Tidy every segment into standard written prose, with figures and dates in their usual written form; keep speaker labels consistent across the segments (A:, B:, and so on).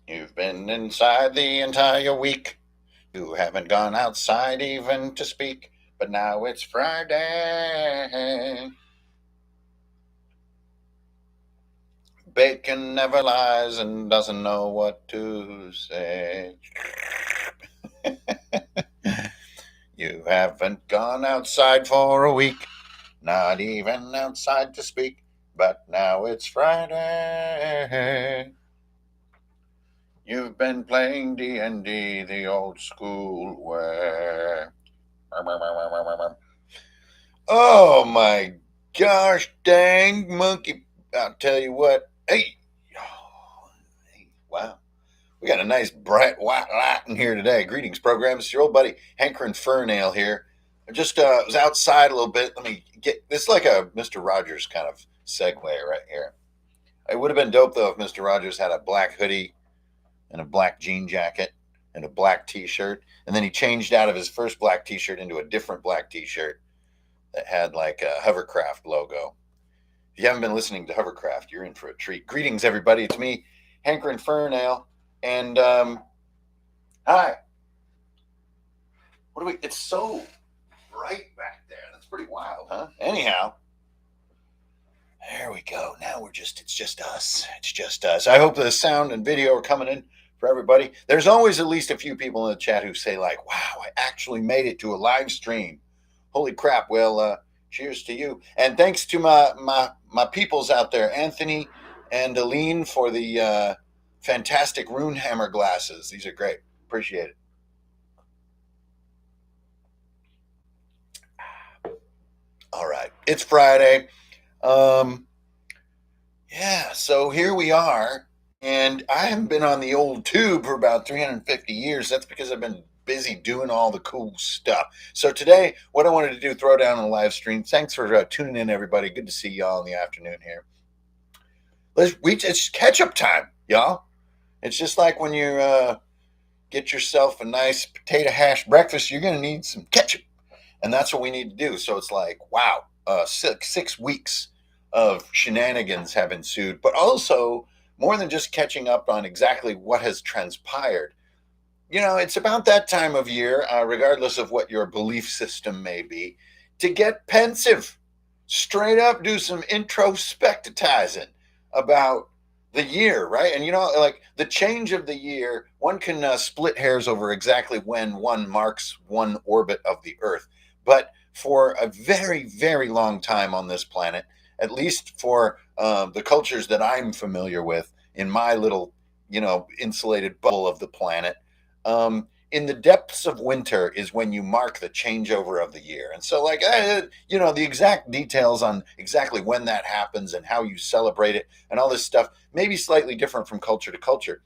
A: You've been inside the entire week. You haven't gone outside even to speak. But now it's Friday. Bacon never lies and doesn't know what to say. You haven't gone outside for a week, not even outside to speak. But now it's Friday. You've been playing D&D the old school way. Oh my gosh, dang monkey. I'll tell you what. Hey. Oh, hey, wow. We got a nice bright white light in here today. Greetings, programs. It's your old buddy Hankering Furnail here. I just was outside a little bit. Let me get this is like a Mr. Rogers kind of segue right here. It would have been dope though if Mr. Rogers had a black hoodie and a black jean jacket and a black t-shirt, and then he changed out of his first black t-shirt into a different black t-shirt that had like a hovercraft logo. If you haven't been listening to hovercraft, you're in for a treat. Greetings, everybody. It's me, Hankering Furnail, and hi. What do we? It's so bright back there. That's pretty wild, huh? Anyhow, there we go. Now it's just us. It's just us. I hope the sound and video are coming in for everybody. There's always at least a few people in the chat who say like, "Wow, I actually made it to a live stream. Holy crap!" Well, cheers to you, and thanks to my peoples out there, Anthony and Aline, for the fantastic Runehammer glasses. These are great. Appreciate it. All right, it's Friday. Um, yeah, so here we are, and I haven't been on the old tube for about 350 years. That's because I've been busy doing all the cool stuff. So today, what I wanted to do, throw down on the live stream. Thanks for tuning in, everybody. Good to see y'all in the afternoon here. It's catch-up time, y'all. It's just like when you get yourself a nice potato hash breakfast, you're going to need some ketchup. And that's what we need to do. So it's like, wow, 6 weeks of shenanigans have ensued, but also more than just catching up on exactly what has transpired. You know, it's about that time of year, regardless of what your belief system may be, to get pensive. Straight up do some introspectizing about the year, right? And you know, like the change of the year, one can split hairs over exactly when one marks one orbit of the Earth. But for a very, very long time on this planet, at least for the cultures that I'm familiar with in my little, insulated bubble of the planet, in the depths of winter is when you mark the changeover of the year. And so, like, the exact details on exactly when that happens and how you celebrate it and all this stuff may be slightly different from culture to culture.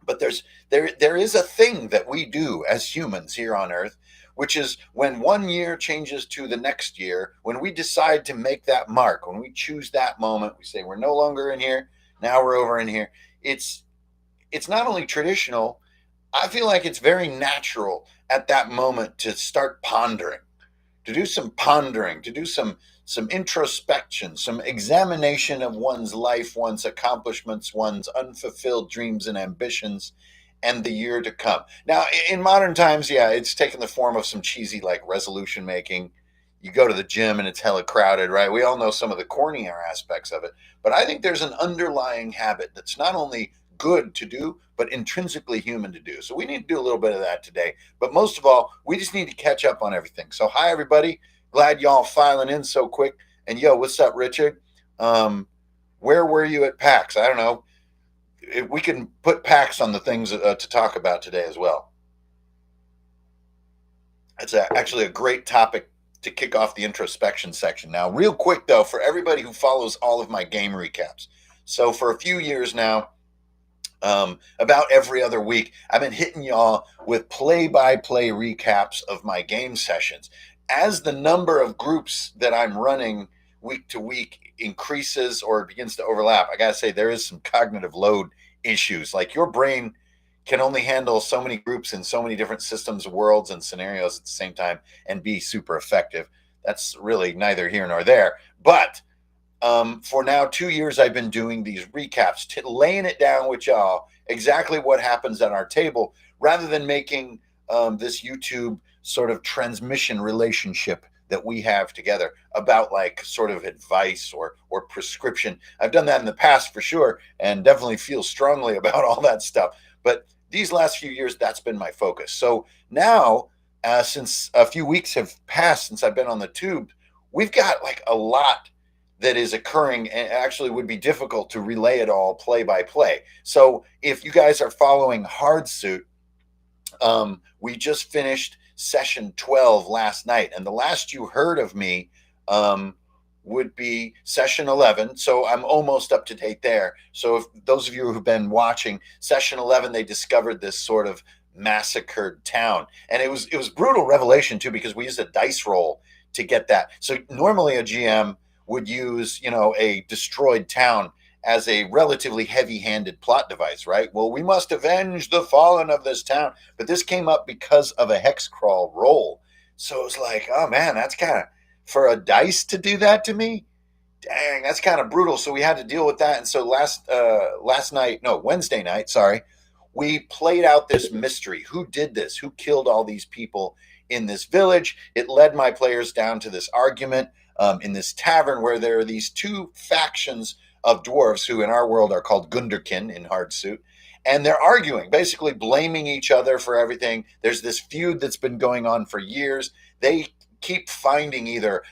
A: But there is a thing that we do as humans here on Earth, which is when one year changes to the next year, when we decide to make that mark, when we choose that moment, we say we're no longer in here, now we're over in here. It's not only traditional, I feel like it's very natural at that moment to start pondering, to do some pondering, to do some introspection, some examination of one's life, one's accomplishments, one's unfulfilled dreams and ambitions, and the year to come. Now, in modern times, yeah, it's taken the form of some cheesy like resolution making. You go to the gym and it's hella crowded, right? We all know some of the cornier aspects of it, but I think there's an underlying habit that's not only good to do, but intrinsically human to do. So we need to do a little bit of that today. But most of all, we just need to catch up on everything. So hi everybody. Glad y'all filing in so quick. And yo, what's up, Richard? Where were you at PAX? I don't know. If we can put PAX on the things to talk about today as well. It's actually a great topic to kick off the introspection section. Now, real quick though, for everybody who follows all of my game recaps. So for a few years now, about every other week, I've been hitting y'all with play-by-play recaps of my game sessions. As the number of groups that I'm running week to week increases or begins to overlap, I gotta say there is some cognitive load issues. Like your brain can only handle so many groups in so many different systems, worlds, and scenarios at the same time and be super effective. That's really neither here nor there. But For now 2 years, I've been doing these recaps, laying it down with y'all exactly what happens at our table, rather than making this YouTube sort of transmission relationship that we have together about like sort of advice or prescription. I've done that in the past for sure, and definitely feel strongly about all that stuff. But these last few years, that's been my focus. So now, since a few weeks have passed since I've been on the tube, we've got like a lot that is occurring, and actually would be difficult to relay it all play by play. So if you guys are following Hardsuit, we just finished session 12 last night, and the last you heard of me um, would be session 11. So I'm almost up to date there. So if those of you who've been watching session 11, they discovered this sort of massacred town, and it was brutal revelation too, because we used a dice roll to get that. So normally a GM would use, a destroyed town as a relatively heavy-handed plot device, right? Well, we must avenge the fallen of this town, but this came up because of a hex crawl roll. So it was like, oh man, that's kind of, for a dice to do that to me, dang, that's kind of brutal. So we had to deal with that. And so last night, no, Wednesday night, sorry, we played out this mystery. Who did this? Who killed all these people in this village? It led my players down to this argument in this tavern, where there are these two factions of dwarves who in our world are called Gunderkin in Hardsuit. And they're arguing, basically blaming each other for everything. There's this feud that's been going on for years. They keep finding either,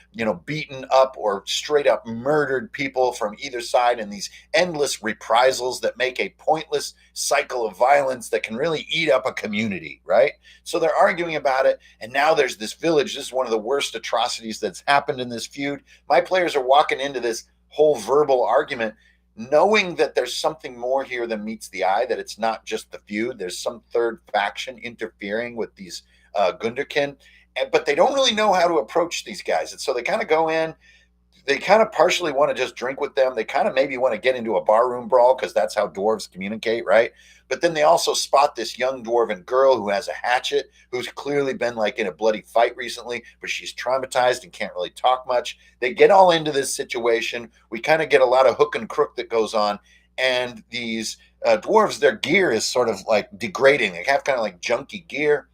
A: beaten up or straight up murdered people from either side, and these endless reprisals that make a pointless cycle of violence that can really eat up a community, right? So they're arguing about it, and now there's this village. This is one of the worst atrocities that's happened in this feud. My players are walking into this whole verbal argument knowing that there's something more here than meets the eye, that it's not just the feud. There's some third faction interfering with these Gunderkin, but they don't really know how to approach these guys. And so they kind of go in, they kind of partially want to just drink with them. They kind of maybe want to get into a barroom brawl because that's how dwarves communicate, right? But then they also spot this young dwarven girl who has a hatchet, who's clearly been like in a bloody fight recently, but she's traumatized and can't really talk much. They get all into this situation. We kind of get a lot of hook and crook that goes on. And these dwarves, their gear is sort of like degrading. They have kind of like junky gear.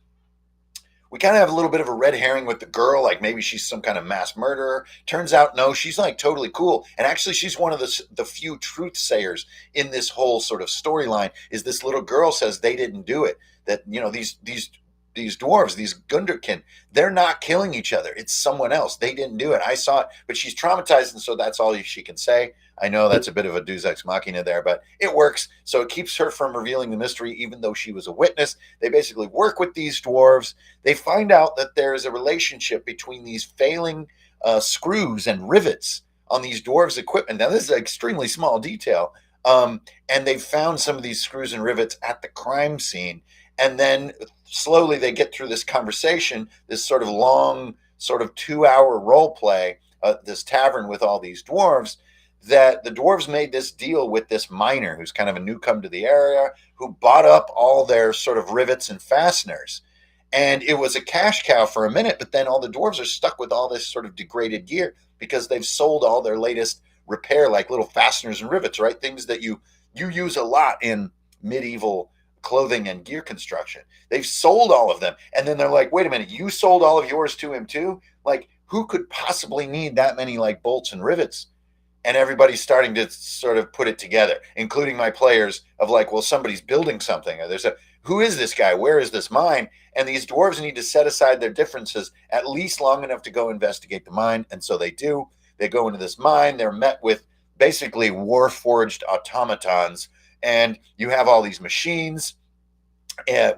A: We kind of have a little bit of a red herring with the girl, like maybe she's some kind of mass murderer. Turns out, no, she's like totally cool. And actually, she's one of the few truth sayers in this whole sort of storyline. Is this little girl says they didn't do it. That these dwarves, these Gunderkin, they're not killing each other. It's someone else. They didn't do it. I saw it, but she's traumatized, and so that's all she can say. I know that's a bit of a deus ex machina there, but it works. So it keeps her from revealing the mystery, even though she was a witness. They basically work with these dwarves. They find out that there is a relationship between these failing screws and rivets on these dwarves' equipment. Now, this is an extremely small detail. And they've found some of these screws and rivets at the crime scene. And then slowly they get through this conversation, this sort of long, sort of 2-hour role play, this tavern with all these dwarves, that the dwarves made this deal with this miner who's kind of a newcomer to the area, who bought up all their sort of rivets and fasteners. And it was a cash cow for a minute, but then all the dwarves are stuck with all this sort of degraded gear because they've sold all their latest repair, like little fasteners and rivets, right? Things that you use a lot in medieval clothing and gear construction. They've sold all of them. And then they're like, wait a minute, you sold all of yours to him too? Like, who could possibly need that many like bolts and rivets? And everybody's starting to sort of put it together, including my players, of like, well, somebody's building something, or who is this guy? Where is this mine? And these dwarves need to set aside their differences at least long enough to go investigate the mine. And so they do. They go into this mine. They're met with basically war-forged automatons. And you have all these machines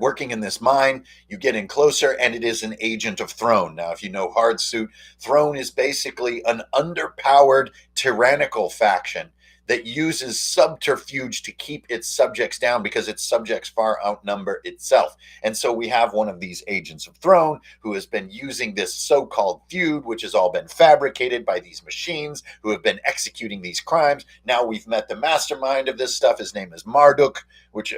A: working in this mine. You get in closer, and it is an agent of Throne. Now, if you know Hardsuit, Throne is basically an underpowered, tyrannical faction that uses subterfuge to keep its subjects down because its subjects far outnumber itself. And so we have one of these agents of Throne who has been using this so-called feud, which has all been fabricated by these machines who have been executing these crimes. Now we've met the mastermind of this stuff. His name is Marduk, which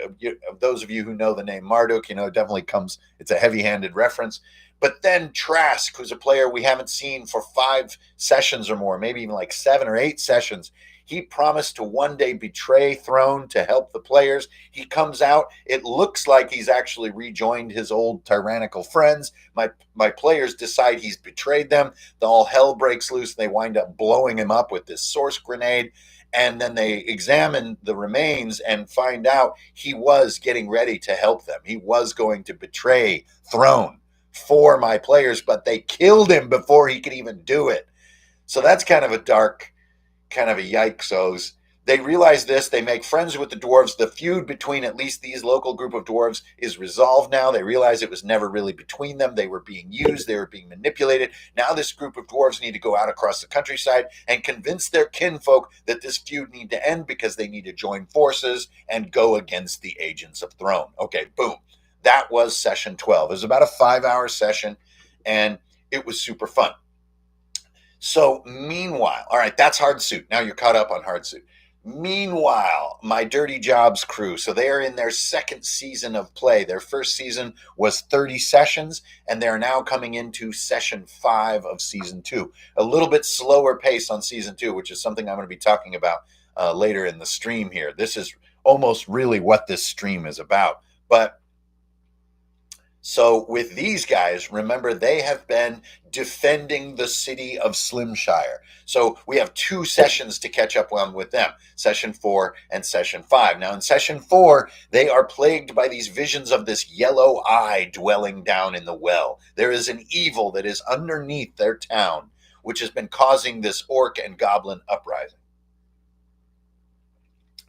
A: those of you who know the name Marduk, definitely comes, it's a heavy-handed reference. But then Trask, who's a player we haven't seen for 5 sessions or more, maybe even like 7 or 8 sessions, he promised to one day betray Throne to help the players. He comes out. It looks like he's actually rejoined his old tyrannical friends. My players decide he's betrayed them. All hell breaks loose. And they wind up blowing him up with this source grenade. And then they examine the remains and find out he was getting ready to help them. He was going to betray Throne for my players, but they killed him before he could even do it. So that's kind of a dark, kind of a yikes. They realize this. They make friends with the dwarves. The feud between at least these local group of dwarves is resolved now. They realize it was never really between them. They were being used. They were being manipulated. Now this group of dwarves need to go out across the countryside and convince their kinfolk that this feud need to end because they need to join forces and go against the agents of Throne. Okay, boom. That was session 12. It was about a 5-hour session, and it was super fun. So meanwhile, all right, that's Hard Suit. Now you're caught up on Hard Suit. Meanwhile, my Dirty Jobs crew, so they are in their second season of play. Their first season was 30 sessions, and they're now coming into session 5 of season 2. A little bit slower pace on season 2, which is something I'm going to be talking about later in the stream here. This is almost really what this stream is about. But so with these guys, remember, they have been defending the city of Slimshire. So we have 2 sessions to catch up on with them, session 4 and session 5. Now in session 4, they are plagued by these visions of this yellow eye dwelling down in the well. There is an evil that is underneath their town, which has been causing this orc and goblin uprising.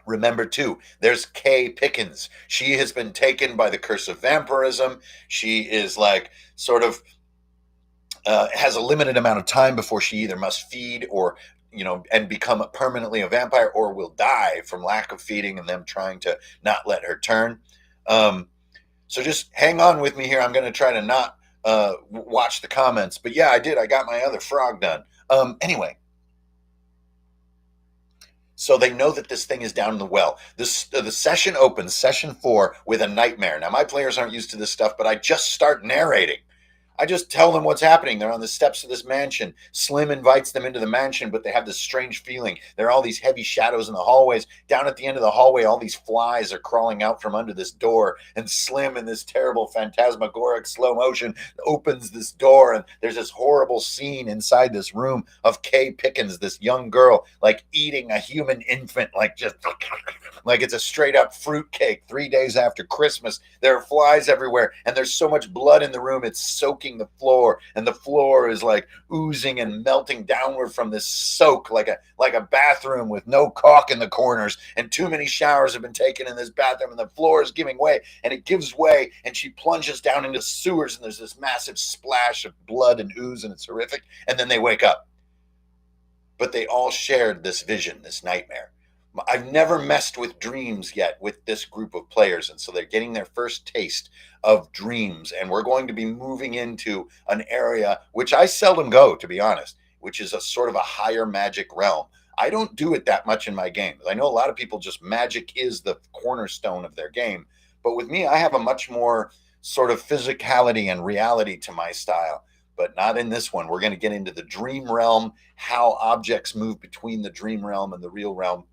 A: Remember, too, there's Kay Pickens. She has been taken by the curse of vampirism. She is like sort of has a limited amount of time before she either must feed or, and become permanently a vampire, or will die from lack of feeding and them trying to not let her turn. So just hang on with me here. I'm going to try to not watch the comments. But yeah, I did. I got my other frog done. Anyway. So they know that this thing is down in the well. The session opens, session 4, with a nightmare. Now, my players aren't used to this stuff, but I just start narrating. I just tell them what's happening. They're on the steps of this mansion. Slim invites them into the mansion, but they have this strange feeling. There are all these heavy shadows in the hallways. Down at the end of the hallway, all these flies are crawling out from under this door. And Slim, in this terrible phantasmagoric slow motion, opens this door. And there's this horrible scene inside this room of Kay Pickens, this young girl, like eating a human infant, like just like it's a straight up fruitcake 3 days after Christmas. There are flies everywhere. And there's so much blood in the room. It's soaking the floor, and the floor is like oozing and melting downward from this soak, like a bathroom with no caulk in the corners, and too many showers have been taken in this bathroom, and the floor is giving way, and it gives way, and she plunges down into sewers, and there's this massive splash of blood and ooze, and it's horrific. And then they wake up, but they all shared this vision, this nightmare. I've never messed with dreams yet with this group of players, and so they're getting their first taste of dreams, and we're going to be moving into an area which I seldom go, to be honest, which is a sort of a higher magic realm. I don't do it that much in my games. I know a lot of people just magic is the cornerstone of their game, but with me, I have a much more sort of physicality and reality to my style. But not in this one. We're going to get into the dream realm, how objects move between the dream realm and the real realm.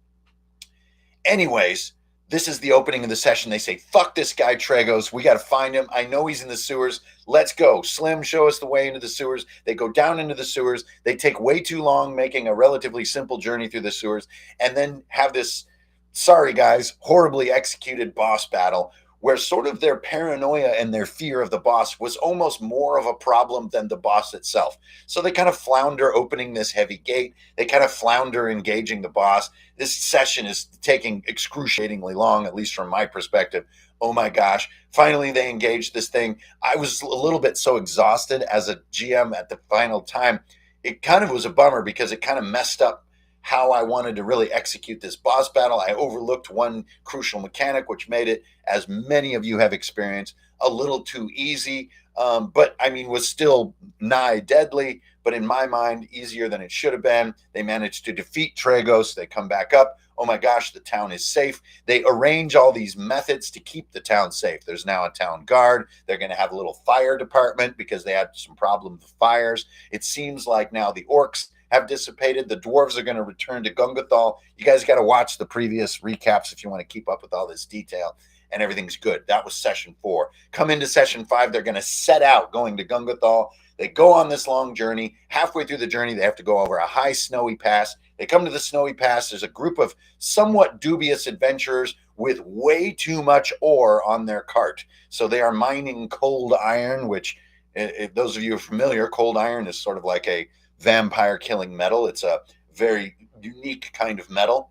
A: Anyways, this is the opening of the session. They say, fuck this guy, Tregos. We got to find him. I know he's in the sewers. Let's go. Slim, show us the way into the sewers. They go down into the sewers. They take way too long making a relatively simple journey through the sewers, and then have this, sorry guys, horribly executed boss battle where sort of their paranoia and their fear of the boss was almost more of a problem than the boss itself. So they kind of flounder opening this heavy gate. They kind of flounder engaging the boss. This session is taking excruciatingly long, at least from my perspective. Oh my gosh. Finally, they engaged this thing. I was a little bit so exhausted as a GM at the final time. It kind of was a bummer because it kind of messed up how I wanted to really execute this boss battle. I overlooked one crucial mechanic, which made it, as many of you have experienced, a little too easy. But I mean, was still nigh deadly, but in my mind, easier than it should have been. They managed to defeat Tragos. They come back up. Oh my gosh, the town is safe. They arrange all these methods to keep the town safe. There's now a town guard. They're going to have a little fire department because they had some problems with fires. It seems like now the orcs have dissipated. The dwarves are going to return to Gungathal. You guys got to watch the previous recaps if you want to keep up with all this detail, and everything's good. That was session 4. Come into session 5, they're going to set out going to Gungathal. They go on this long journey. Halfway through the journey, they have to go over a high snowy pass. They come to the snowy pass. There's a group of somewhat dubious adventurers with way too much ore on their cart. So they are mining cold iron, which, if those of you are familiar, cold iron is sort of like a vampire killing metal. It's a very unique kind of metal,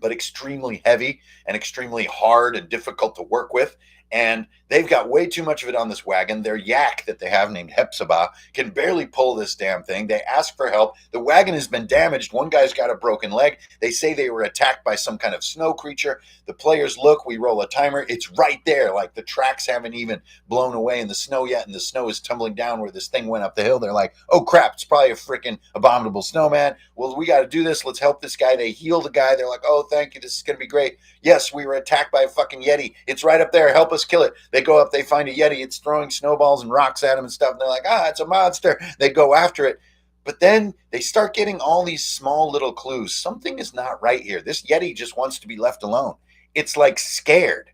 A: but extremely heavy and extremely hard and difficult to work with. And they've got way too much of it on this wagon. Their yak that they have named Hepzibah can barely pull this damn thing. They ask for help. The wagon has been damaged. One guy's got a broken leg. They say they were attacked by some kind of snow creature. The players look, we roll a timer. It's right there. Like the tracks haven't even blown away in the snow yet, and the snow is tumbling down where this thing went up the hill. They're like, oh crap, it's probably a freaking abominable snowman. Well, we got to do this. Let's help this guy. They heal the guy. They're like, oh, thank you. This is going to be great. Yes, we were attacked by a fucking Yeti. It's right up there. Help us kill it. They go up, they find a Yeti. It's throwing snowballs and rocks at them and stuff. And they're like, it's a monster. They go after it. But then they start getting all these small little clues. Something is not right here. This Yeti just wants to be left alone. It's like scared.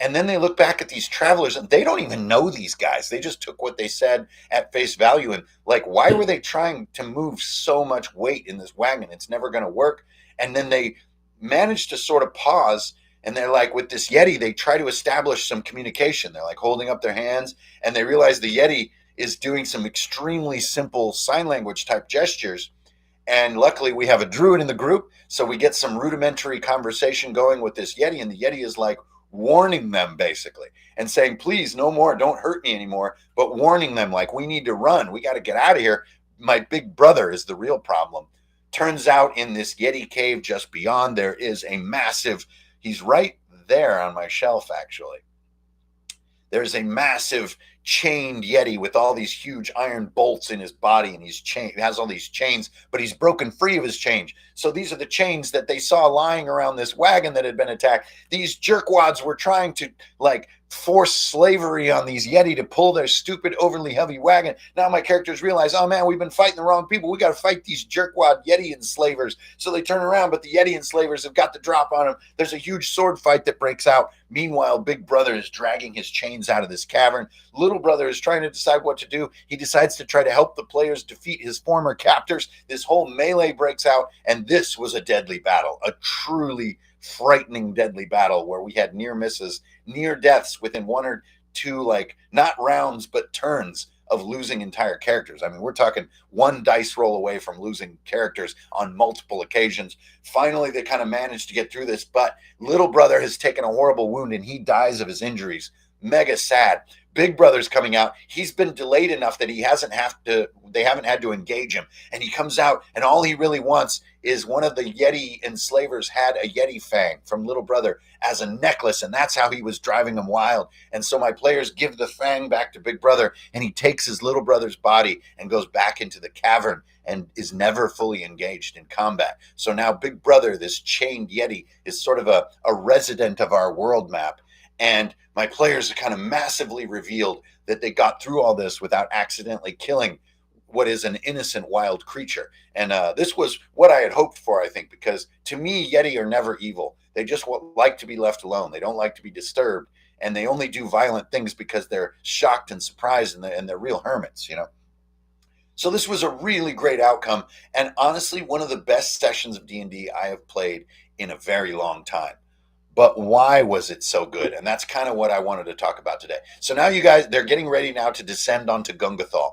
A: And then they look back at these travelers and they don't even know these guys. They just took what they said at face value. And like, why were they trying to move so much weight in this wagon? It's never going to work. And then they managed to sort of pause. And they're like, with this Yeti, they try to establish some communication. They're like holding up their hands, and they realize the Yeti is doing some extremely simple sign language type gestures. And luckily, we have a druid in the group, so we get some rudimentary conversation going with this Yeti. And the Yeti is like warning them basically and saying, please, no more, don't hurt me anymore. But warning them like, we need to run. We got to get out of here. My big brother is the real problem. Turns out in this Yeti cave just beyond, there is a massive, he's right there on my shelf, actually. There's a massive chained Yeti with all these huge iron bolts in his body, and he's has all these chains, but he's broken free of his chains. So these are the chains that they saw lying around this wagon that had been attacked. These jerkwads were trying to like force slavery on these Yeti to pull their stupid, overly heavy wagon. Now my characters realize, oh man, we've been fighting the wrong people. We got to fight these jerkwad Yeti enslavers. So they turn around, but the Yeti enslavers have got the drop on them. There's a huge sword fight that breaks out. Meanwhile, Big Brother is dragging his chains out of this cavern. Little Brother is trying to decide what to do. He decides to try to help the players defeat his former captors. This whole melee breaks out, and this was a deadly battle, a truly frightening deadly battle where we had near misses, near deaths within one or two, like not rounds but turns of losing entire characters. I mean, we're talking one dice roll away from losing characters on multiple occasions. Finally, they kind of managed to get through this, but Little Brother has taken a horrible wound and he dies of his injuries. Mega sad. Big Brother's coming out. He's been delayed enough that they haven't had to engage him. And he comes out, and all he really wants is one of the Yeti enslavers had a Yeti fang from Little Brother as a necklace, and that's how he was driving him wild. And so my players give the fang back to Big Brother, and he takes his Little Brother's body and goes back into the cavern and is never fully engaged in combat. So now Big Brother, this chained Yeti, is sort of a resident of our world map. And my players are kind of massively revealed that they got through all this without accidentally killing what is an innocent wild creature. And this was what I had hoped for, I think, because to me, Yeti are never evil. They just like to be left alone. They don't like to be disturbed. And they only do violent things because they're shocked and surprised, and they're real hermits, you know. So this was a really great outcome. And honestly, one of the best sessions of D&D I have played in a very long time. But why was it so good? And that's kind of what I wanted to talk about today. So now you guys, they're getting ready now to descend onto Gungathal.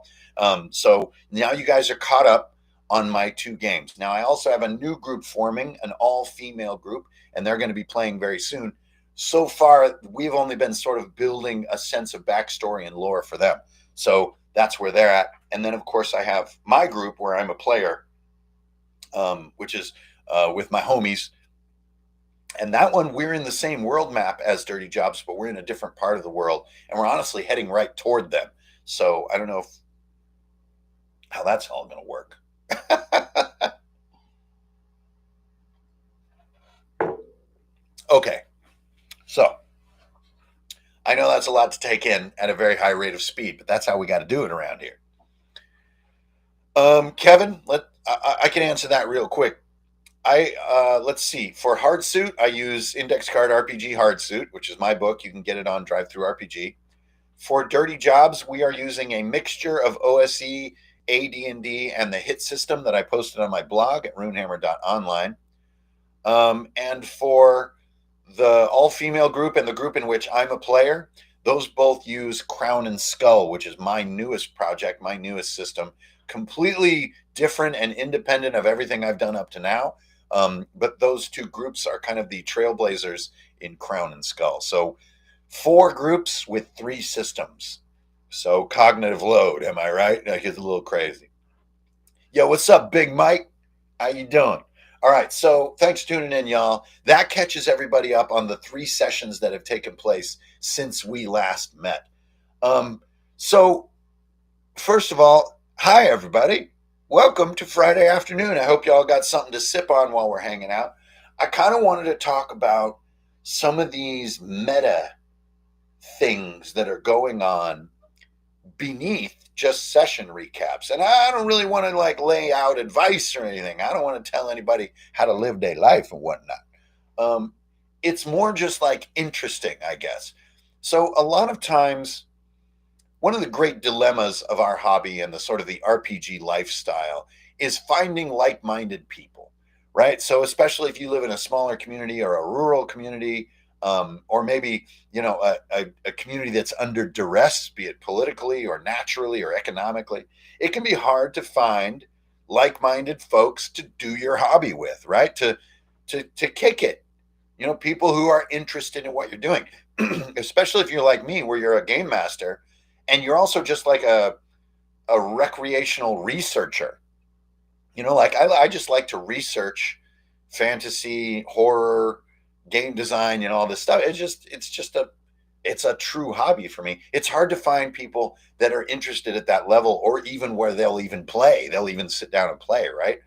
A: So now you guys are caught up on my 2 games. Now I also have a new group forming, an all-female group, and they're going to be playing very soon. So far, we've only been sort of building a sense of backstory and lore for them. So that's where they're at. And then, of course, I have my group where I'm a player. which is with my homies. And that one, we're in the same world map as Dirty Jobs, but we're in a different part of the world, and we're honestly heading right toward them. So I don't know how that's all going to work. Okay, so I know that's a lot to take in at a very high rate of speed, but that's how we got to do it around here. Kevin, I can answer that real quick. Let's see. For Hard Suit, I use Index Card RPG Hard Suit, which is my book. You can get it on Drive Through RPG. For Dirty Jobs, we are using a mixture of OSE, AD&D, and the hit system that I posted on my blog at runehammer.online. And for the all-female group and the group in which I'm a player, those both use Crown and Skull, which is my newest project, my newest system, completely different and independent of everything I've done up to now. But those two groups are kind of the trailblazers in Crown and Skull. So 4 groups with 3 systems. So cognitive load, am I right? Like, it's a little crazy. Yo, what's up, Big Mike? How you doing? All right, so thanks for tuning in, y'all. That catches everybody up on the 3 sessions that have taken place since we last met. So first of all, hi, everybody. Welcome to Friday afternoon. I hope y'all got something to sip on while we're hanging out. I kind of wanted to talk about some of these meta things that are going on beneath just session recaps. And I don't really want to like lay out advice or anything. I don't want to tell anybody how to live their life and whatnot. It's more just like interesting, I guess. So a lot of times, one of the great dilemmas of our hobby and the sort of the RPG lifestyle is finding like-minded people, right? So especially if you live in a smaller community or a rural community, or maybe a community that's under duress, be it politically or naturally or economically, it can be hard to find like-minded folks to do your hobby with, right? To kick it, people who are interested in what you're doing, especially if you're like me, where you're a game master and you're also just like a recreational researcher. Like I just like to research fantasy, horror, game design, all this stuff. It's a true hobby for me. It's hard to find people that are interested at that level, or even where they'll even play. They'll even sit down and play, right?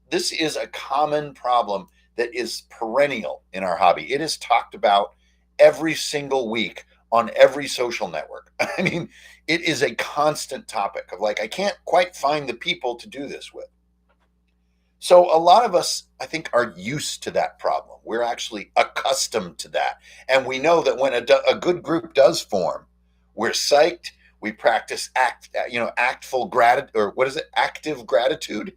A: This is a common problem that is perennial in our hobby. It is talked about every single week on every social network. I mean, it is a constant topic of like, I can't quite find the people to do this with. So a lot of us, I think, are used to that problem. We're actually accustomed to that. And we know that when a good group does form, we're psyched. We practice actful gratitude, or what is it? Active gratitude.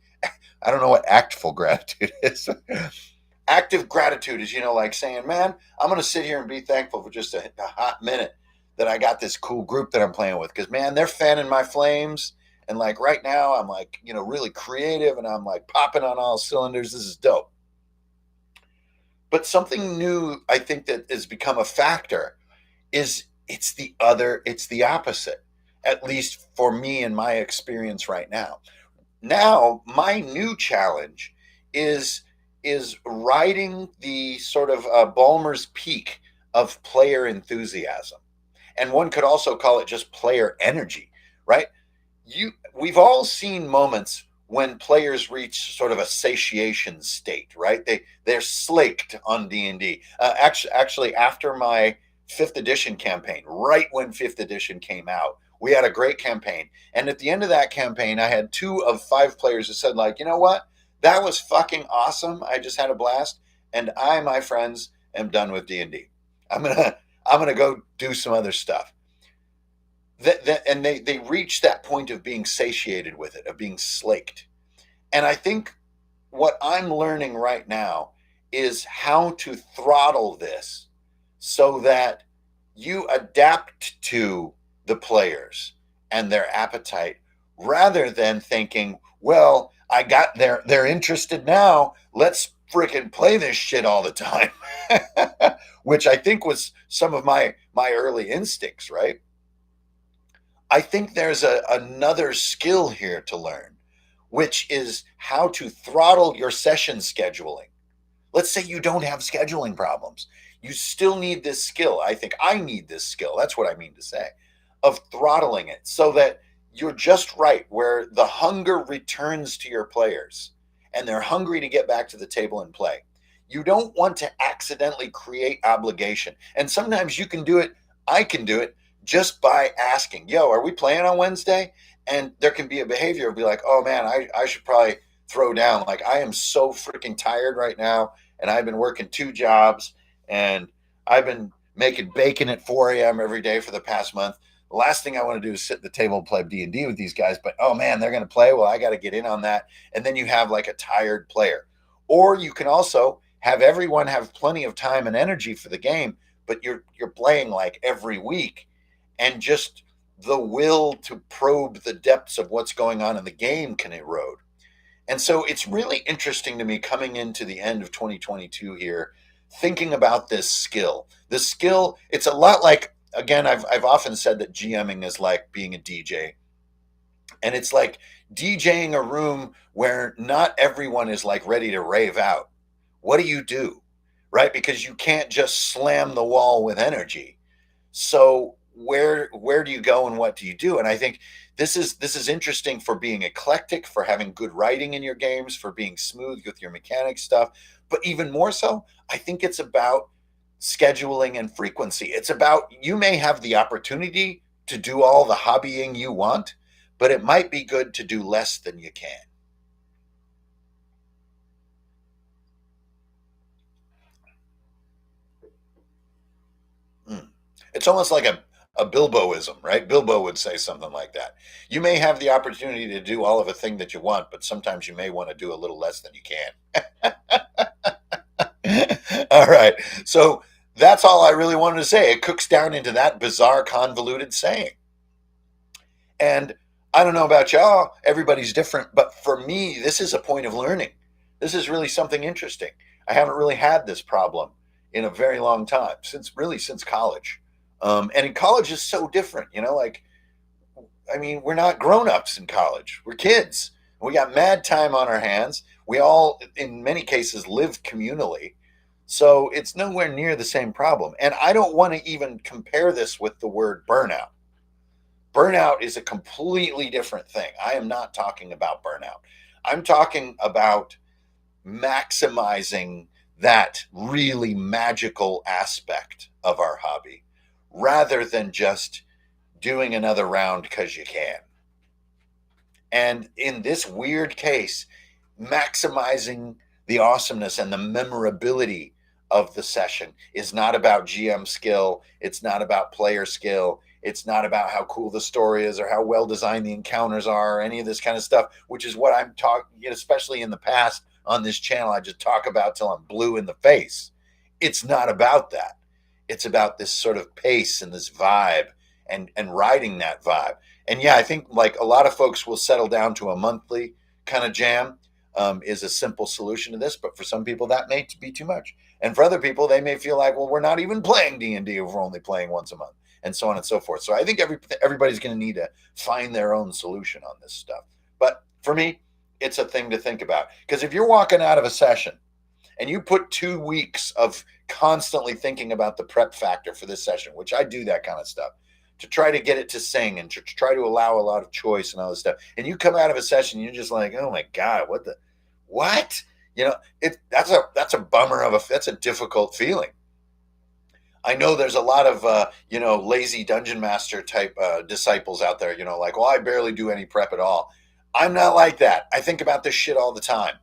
A: I don't know what actful gratitude is. Active gratitude is, like saying, man, I'm going to sit here and be thankful for just a hot minute that I got this cool group that I'm playing with. Because, man, they're fanning my flames. And like right now, I'm like, really creative, and I'm like popping on all cylinders. This is dope. But something new, I think, that has become a factor is it's the opposite, at least for me in my experience right now. Now, my new challenge is riding the sort of Balmer's peak of player enthusiasm. And one could also call it just player energy, right? We've all seen moments when players reach sort of a satiation state, right? They're slaked on D&D. Actually, after my 5th edition campaign, right when 5th edition came out, we had a great campaign. And at the end of that campaign, I had 2 of 5 players who said, like, you know what? That was fucking awesome. I just had a blast. And I, my friends, am done with D&D. I'm gonna go do some other stuff. And they reach that point of being satiated with it, of being slaked. And I think what I'm learning right now is how to throttle this so that you adapt to the players and their appetite, rather than thinking, well, they're interested now, let's freaking play this shit all the time. Which I think was some of my early instincts, right? I think there's another skill here to learn, which is how to throttle your session scheduling. Let's say you don't have scheduling problems. You still need this skill. I think I need this skill. That's what I mean to say, of throttling it so that you're just right where the hunger returns to your players and they're hungry to get back to the table and play. You don't want to accidentally create obligation. And sometimes you can do it, I can do it just by asking, yo, are we playing on Wednesday? And there can be a behavior of be like, oh man, I should probably throw down. Like, I am so freaking tired right now, and I've been working 2 jobs, and I've been making bacon at 4 a.m. every day for the past month. The last thing I want to do is sit at the table and play D&D with these guys, but oh man, they're going to play. Well, I got to get in on that. And then you have like a tired player. Or you can also have everyone have plenty of time and energy for the game, but you're playing like every week, and just the will to probe the depths of what's going on in the game can erode. And so it's really interesting to me coming into the end of 2022 here, thinking about this skill. The skill, it's a lot like, again, I've often said that GMing is like being a DJ. And it's like DJing a room where not everyone is like ready to rave out. What do you do? Right? Because you can't just slam the wall with energy. So where do you go and what do you do? And I think this is interesting for being eclectic, for having good writing in your games, for being smooth with your mechanic stuff. But even more so, I think it's about scheduling and frequency. It's about, you may have the opportunity to do all the hobbying you want, but it might be good to do less than you can. Mm. It's almost like a Bilboism, right? Bilbo would say something like that. You may have the opportunity to do all of a thing that you want, but sometimes you may want to do a little less than you can. All right. So that's all I really wanted to say. It cooks down into that bizarre, convoluted saying. And I don't know about y'all, everybody's different, but for me, this is a point of learning. This is really something interesting. I haven't really had this problem in a very long time, since college. And in college is so different, like, I mean, we're not grown-ups in college. We're kids. We got mad time on our hands. We all, in many cases, live communally. So it's nowhere near the same problem. And I don't want to even compare this with the word burnout. Burnout is a completely different thing. I am not talking about burnout. I'm talking about maximizing that really magical aspect of our hobby rather than just doing another round because you can. And in this weird case, maximizing the awesomeness and the memorability of the session is not about GM skill. It's not about player skill. It's not about how cool the story is or how well designed the encounters are or any of this kind of stuff, which is what I'm talking, especially in the past on this channel, I just talk about till I'm blue in the face. It's not about that. It's about this sort of pace and this vibe and riding that vibe. And yeah, I think like a lot of folks will settle down to a monthly kind of jam, is a simple solution to this. But for some people, that may be too much. And for other people, they may feel like, well, we're not even playing D&D if we're only playing once a month, and so on and so forth. So I think everybody's going to need to find their own solution on this stuff. But for me, it's a thing to think about. Because if you're walking out of a session and you put 2 weeks of constantly thinking about the prep factor for this session, which I do that kind of stuff, to try to get it to sing and to try to allow a lot of choice and all this stuff. And you come out of a session, you're just like, oh my God, what? That's a bummer that's a difficult feeling. I know there's a lot of, lazy dungeon master type disciples out there, like, well, I barely do any prep at all. I'm not like that. I think about this shit all the time.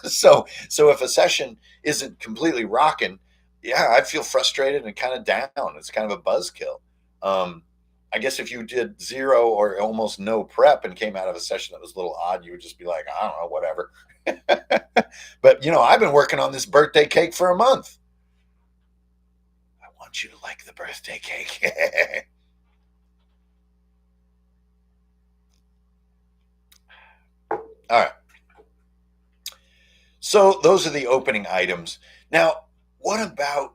A: So if a session isn't completely rocking, yeah, I feel frustrated and kind of down. It's kind of a buzzkill. I guess if you did 0 or almost no prep and came out of a session that was a little odd, you would just be like, I don't know, whatever. But, I've been working on this birthday cake for a month. I want you to like the birthday cake. All right. So those are the opening items. Now, what about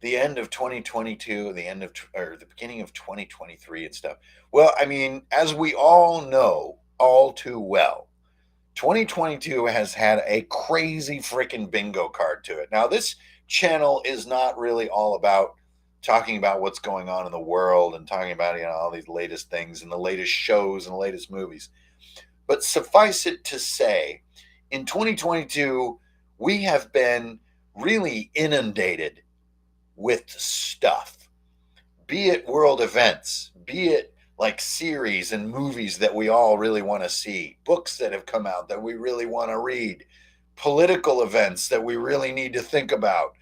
A: the end of 2022, the beginning of 2023 and stuff? Well, I mean, as we all know all too well, 2022 has had a crazy freaking bingo card to it. Now, this channel is not really all about talking about what's going on in the world and talking about, all these latest things and the latest shows and the latest movies. But suffice it to say, in 2022, we have been really inundated with stuff, be it world events, be it like series and movies that we all really want to see, books that have come out that we really want to read, political events that we really need to think about,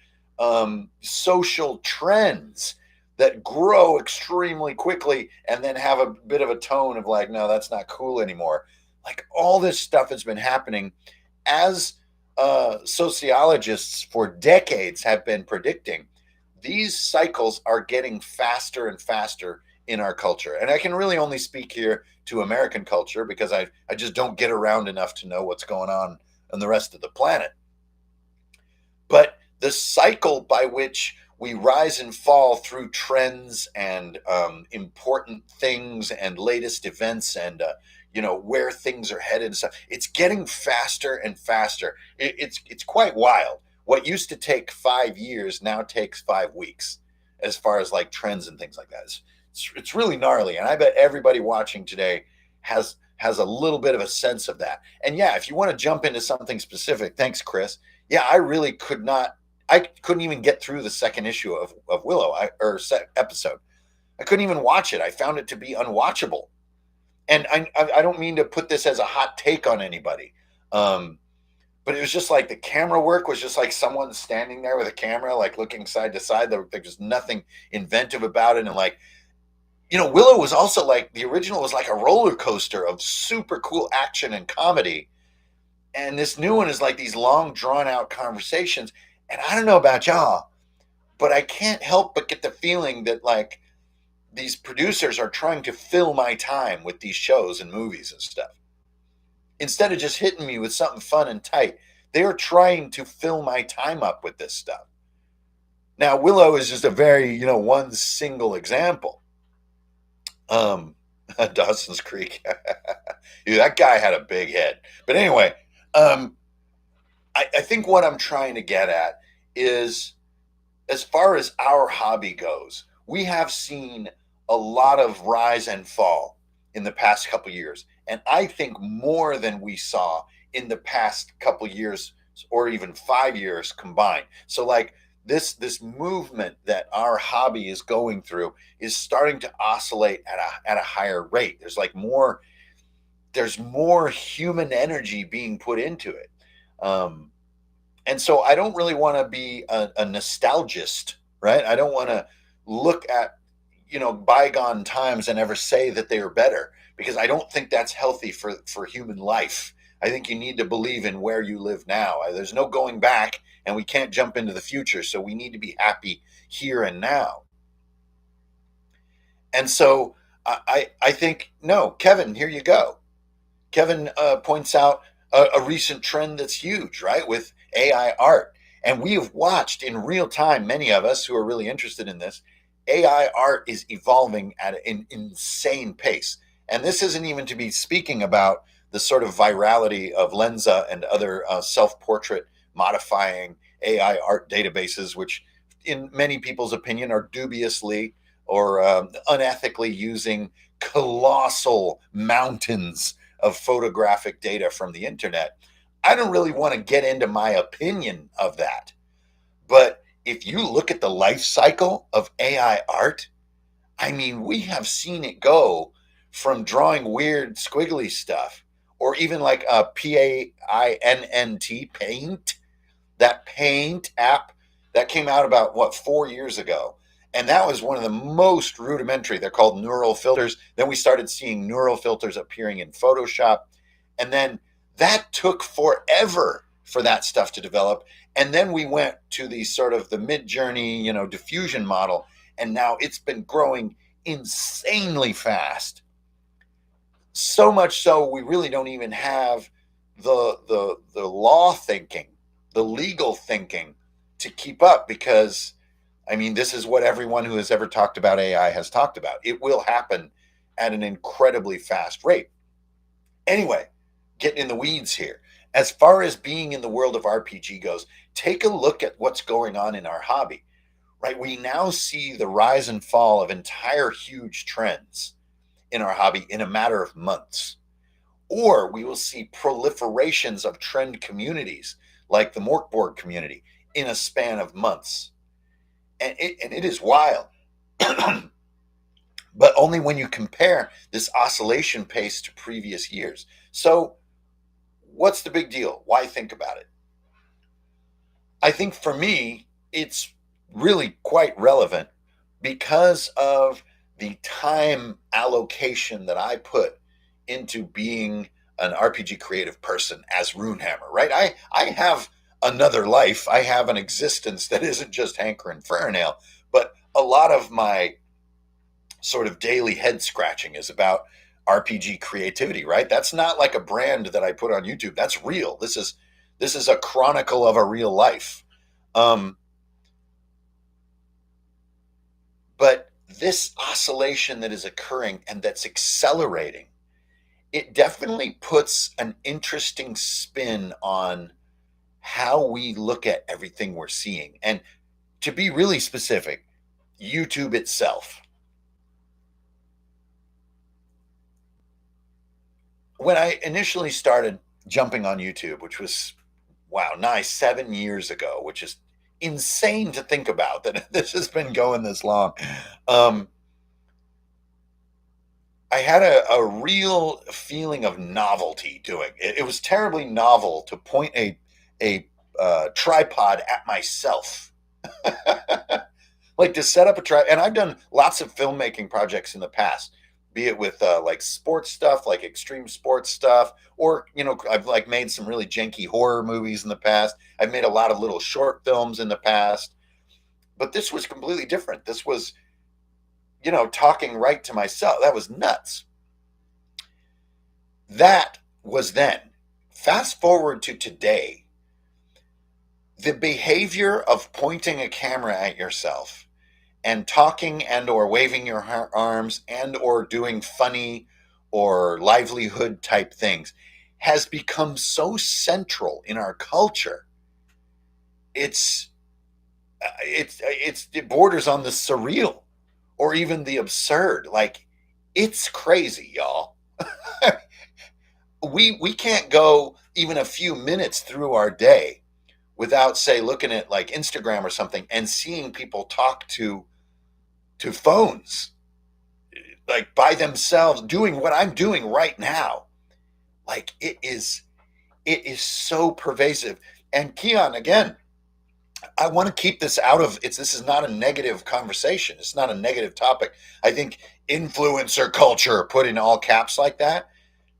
A: social trends that grow extremely quickly and then have a bit of a tone of like, no, that's not cool anymore. Like all this stuff has been happening as sociologists for decades have been predicting. These cycles are getting faster and faster in our culture. And I can really only speak here to American culture because I just don't get around enough to know what's going on in the rest of the planet. But the cycle by which we rise and fall through trends and important things and latest events and where things are headed and stuff, it's getting faster and faster. It's quite wild. What used to take 5 years now takes 5 weeks, as far as like trends and things like that. It's really gnarly, and I bet everybody watching today has a little bit of a sense of that. And yeah, if you want to jump into something specific, thanks, Chris. Yeah, I really could not. I couldn't even get through the second issue of Willow episode. I couldn't even watch it. I found it to be unwatchable. And I don't mean to put this as a hot take on anybody, but it was just like the camera work was just like someone standing there with a camera, like looking side to side. There was nothing inventive about it. And like, Willow was also like, the original was like a roller coaster of super cool action and comedy. And this new one is like these long drawn out conversations. And I don't know about y'all, but I can't help but get the feeling that like these producers are trying to fill my time with these shows and movies and stuff. Instead of just hitting me with something fun and tight, they are trying to fill my time up with this stuff. Now, Willow is just a very, one single example. Dawson's Creek. Dude, that guy had a big head. But anyway, I think what I'm trying to get at is, as far as our hobby goes, we have seen a lot of rise and fall in the past couple years. And I think more than we saw in the past couple years or even 5 years combined. So like this movement that our hobby is going through is starting to oscillate at a higher rate. There's more human energy being put into it. And so I don't really want to be a nostalgist, right? I don't want to look at, bygone times and ever say that they are better, because I don't think that's healthy for human life. I think you need to believe in where you live now. There's no going back, and we can't jump into the future. So we need to be happy here and now. And so I think, no, Kevin, here you go. Kevin points out a recent trend that's huge, right? With AI art. And we have watched in real time, many of us who are really interested in this, AI art is evolving at an insane pace. And this isn't even to be speaking about the sort of virality of Lensa and other self-portrait modifying AI art databases, which in many people's opinion are dubiously or unethically using colossal mountains of photographic data from the internet. I don't really want to get into my opinion of that. But if you look at the life cycle of AI art, I mean, we have seen it go from drawing weird squiggly stuff, or even like a PAINNT, Paint, that Paint app that came out about 4 years ago. And that was one of the most rudimentary. They're called neural filters. Then we started seeing neural filters appearing in Photoshop. And then that took forever for that stuff to develop. And then we went to the sort of the Mid-Journey, diffusion model. And now it's been growing insanely fast. So much so we really don't even have the law thinking, the legal thinking to keep up, because I mean, this is what everyone who has ever talked about AI has talked about. It will happen at an incredibly fast rate. Anyway, getting in the weeds here. As far as being in the world of RPG goes, take a look at what's going on in our hobby, right? We now see the rise and fall of entire huge trends in our hobby in a matter of months. Or we will see proliferations of trend communities like the Morkborg community in a span of months. And it is wild. But only when you compare this oscillation pace to previous years. So, what's the big deal? Why think about it? I think for me, it's really quite relevant because of the time allocation that I put into being an RPG creative person as Runehammer, right? I have another life. I have an existence that isn't just Hanker and Fairnail, but a lot of my sort of daily head scratching is about RPG creativity, right? That's not like a brand that I put on YouTube. That's real. This is a chronicle of a real life. Um, but this oscillation that is occurring and that's accelerating, it definitely puts an interesting spin on how we look at everything we're seeing. And to be really specific, YouTube itself. When I initially started jumping on YouTube, which was, wow, nigh 7 years ago, which is insane to think about that this has been going this long. Um, I had a real feeling of novelty doing it. It was terribly novel to point a tripod at myself. Like to set up a tripod. And I've done lots of filmmaking projects in the past, be it with like sports stuff, like extreme sports stuff, or, I've like made some really janky horror movies in the past. I've made a lot of little short films in the past. But this was completely different. This was, talking right to myself. That was nuts. That was then. Fast forward to today, the behavior of pointing a camera at yourself and talking and or waving your arms and or doing funny or livelihood type things has become so central in our culture. It's it borders on the surreal or even the absurd. Like, it's crazy, y'all. We can't go even a few minutes through our day without, say, looking at like Instagram or something and seeing people talk to phones, like by themselves, doing what I'm doing right now. Like, it is so pervasive. And Keon, again, I want to keep this out of it's this is not a negative conversation. It's not a negative topic. I think influencer culture, put in all caps like that,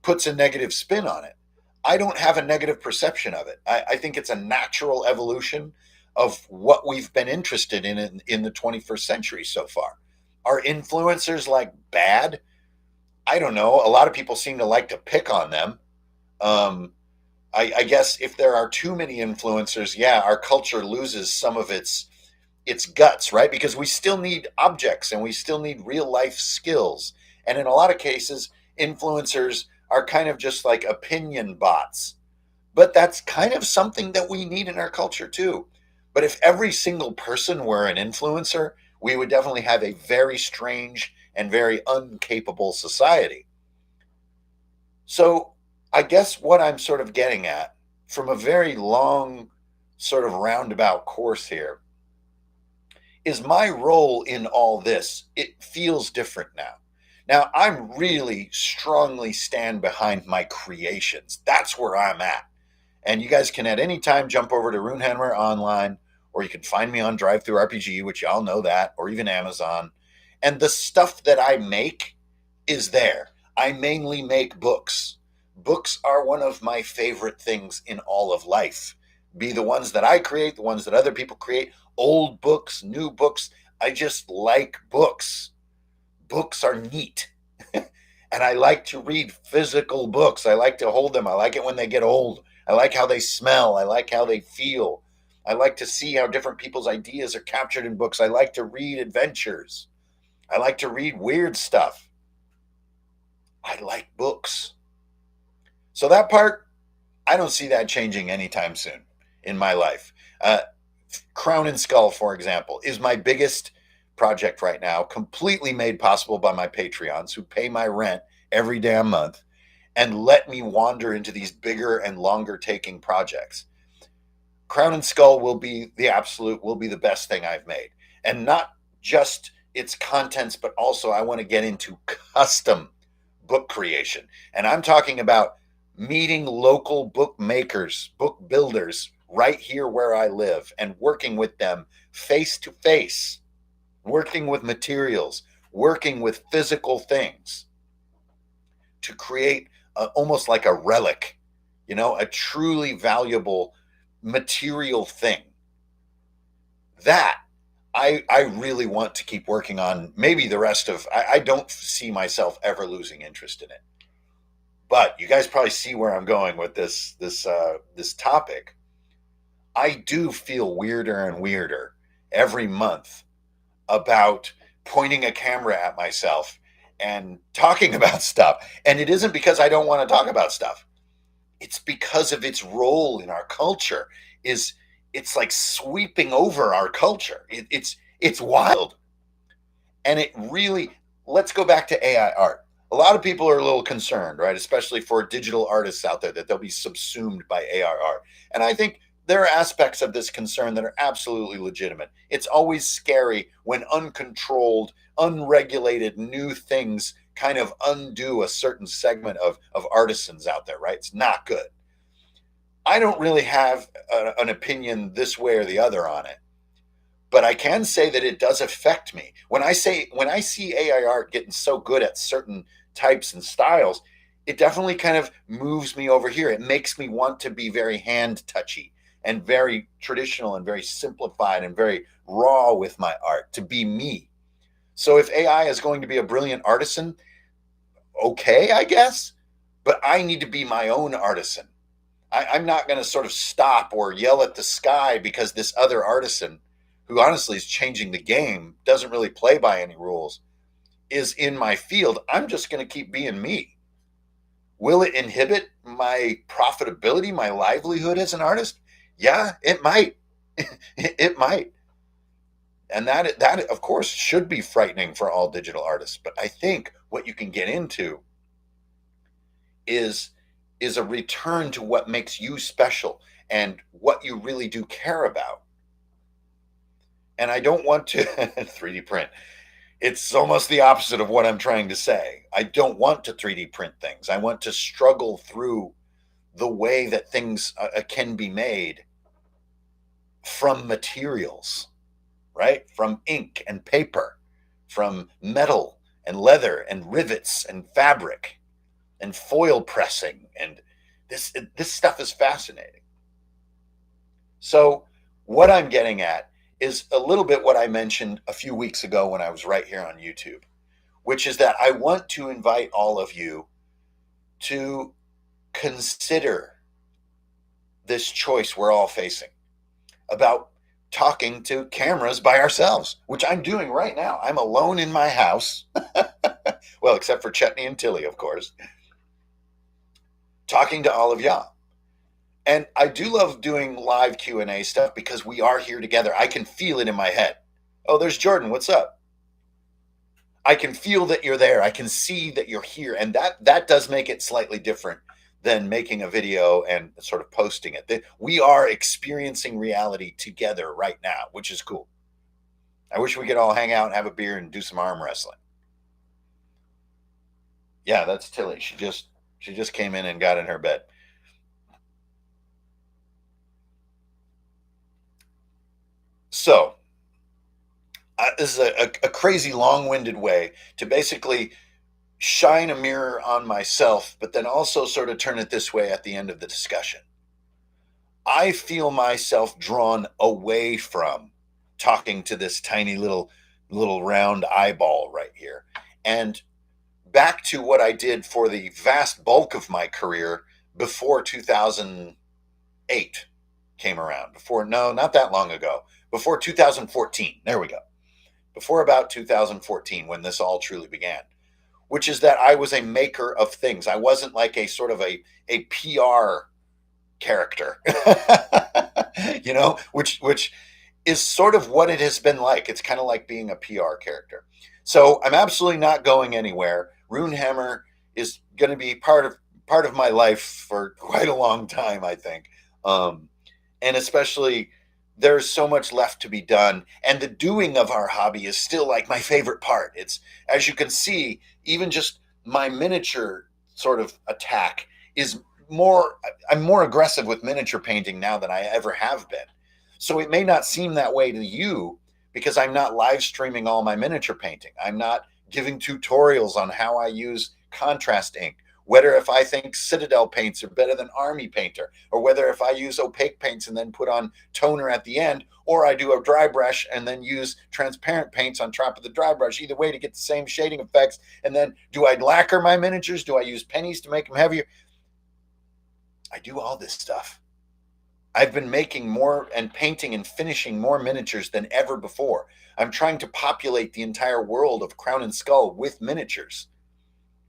A: puts a negative spin on it. I don't have a negative perception of it. I think it's a natural evolution of what we've been interested in the 21st century so far. Are influencers like bad? I don't know. A lot of people seem to like to pick on them. Um, I guess if there are too many influencers, yeah, our culture loses some of its guts, right? Because we still need objects and we still need real life skills. And in a lot of cases, influencers are kind of just like opinion bots. But that's kind of something that we need in our culture too. But if every single person were an influencer, we would definitely have a very strange and very uncapable society. So I guess what I'm sort of getting at from a very long, sort of roundabout course here is my role in all this. It feels different now. Now, I'm really strongly stand behind my creations. That's where I'm at. And you guys can at any time jump over to Runehammer online, or you can find me on Drive Through RPG, which y'all know that, or even Amazon. And the stuff that I make is there. I mainly make books. Books are one of my favorite things in all of life. Be the ones that I create, the ones that other people create, old books, new books. I just like books. Books are neat. And I like to read physical books. I like to hold them. I like it when they get old. I like how they smell. I like how they feel. I like to see how different people's ideas are captured in books. I like to read adventures. I like to read weird stuff. I like books. So that part, I don't see that changing anytime soon in my life. Crown and Skull, for example, is my biggest project right now, completely made possible by my Patreons who pay my rent every damn month and let me wander into these bigger and longer taking projects. Crown and Skull will be the best thing I've made. And not just its contents, but also I want to get into custom book creation. And I'm talking about meeting local bookmakers, book builders right here where I live and working with them face to face, working with materials, working with physical things to create almost like a relic, a truly valuable material thing. That I really want to keep working on. Maybe the rest of I don't see myself ever losing interest in it. But you guys probably see where I'm going with this topic. I do feel weirder and weirder every month about pointing a camera at myself and talking about stuff. And it isn't because I don't want to talk about stuff. It's because of its role in our culture. It's like sweeping over our culture. It's wild. And it really, let's go back to AI art. A lot of people are a little concerned, right? Especially for digital artists out there, that they'll be subsumed by AI art. And I think there are aspects of this concern that are absolutely legitimate. It's always scary when uncontrolled, unregulated new things kind of undo a certain segment of artisans out there, right? It's not good. I don't really have an opinion this way or the other on it, but I can say that it does affect me. When I see AI art getting so good at certain types and styles, it definitely kind of moves me over here. It makes me want to be very hand touchy and very traditional and very simplified and very raw with my art, to be me. So if AI is going to be a brilliant artisan, okay, I guess, but I need to be my own artisan. I'm not going to sort of stop or yell at the sky because this other artisan, who honestly is changing the game, doesn't really play by any rules, is in my field. I'm just going to keep being me. Will it inhibit my profitability, my livelihood as an artist? Yeah, it might. It might. And that of course should be frightening for all digital artists. But I think what you can get into is a return to what makes you special and what you really do care about. And I don't want to 3D print. It's almost the opposite of what I'm trying to say. I don't want to 3D print things. I want to struggle through the way that things can be made from materials, right? From ink and paper, from metal and leather and rivets and fabric and foil pressing. And this stuff is fascinating. So what I'm getting at is a little bit what I mentioned a few weeks ago when I was right here on YouTube, which is that I want to invite all of you to consider this choice we're all facing about talking to cameras by ourselves, which I'm doing right now. I'm alone in my house. Well, except for Chetney and Tilly, of course, talking to all of y'all. And I do love doing live Q&A stuff because we are here together. I can feel it in my head. Oh, there's Jordan. What's up? I can feel that you're there. I can see that you're here. And that does make it slightly different than making a video and sort of posting it. We are experiencing reality together right now, which is cool. I wish we could all hang out and have a beer and do some arm wrestling. Yeah, that's Tilly. She just came in and got in her bed. So, this is a crazy long-winded way to basically shine a mirror on myself, but then also sort of turn it this way at the end of the discussion. I feel myself drawn away from talking to this tiny little round eyeball right here, and back to what I did for the vast bulk of my career before 2008 came around. No, not that long ago. Before 2014. There we go. Before about 2014, when this all truly began, which is that I was a maker of things. I wasn't like a sort of a PR character, which is sort of what it has been like. It's kind of like being a PR character. So I'm absolutely not going anywhere. Runehammer is going to be part of my life for quite a long time, I think. Um, and especially there's so much left to be done, and the doing of our hobby is still like my favorite part. It's, as you can see, even just my miniature sort of attack is more, I'm more aggressive with miniature painting now than I ever have been. So it may not seem that way to you because I'm not live streaming all my miniature painting. I'm not giving tutorials on how I use contrast ink, whether if I think Citadel paints are better than Army Painter, or whether if I use opaque paints and then put on toner at the end, or I do a dry brush and then use transparent paints on top of the dry brush, either way to get the same shading effects. And then do I lacquer my miniatures? Do I use pennies to make them heavier? I do all this stuff. I've been making more and painting and finishing more miniatures than ever before. I'm trying to populate the entire world of Crown and Skull with miniatures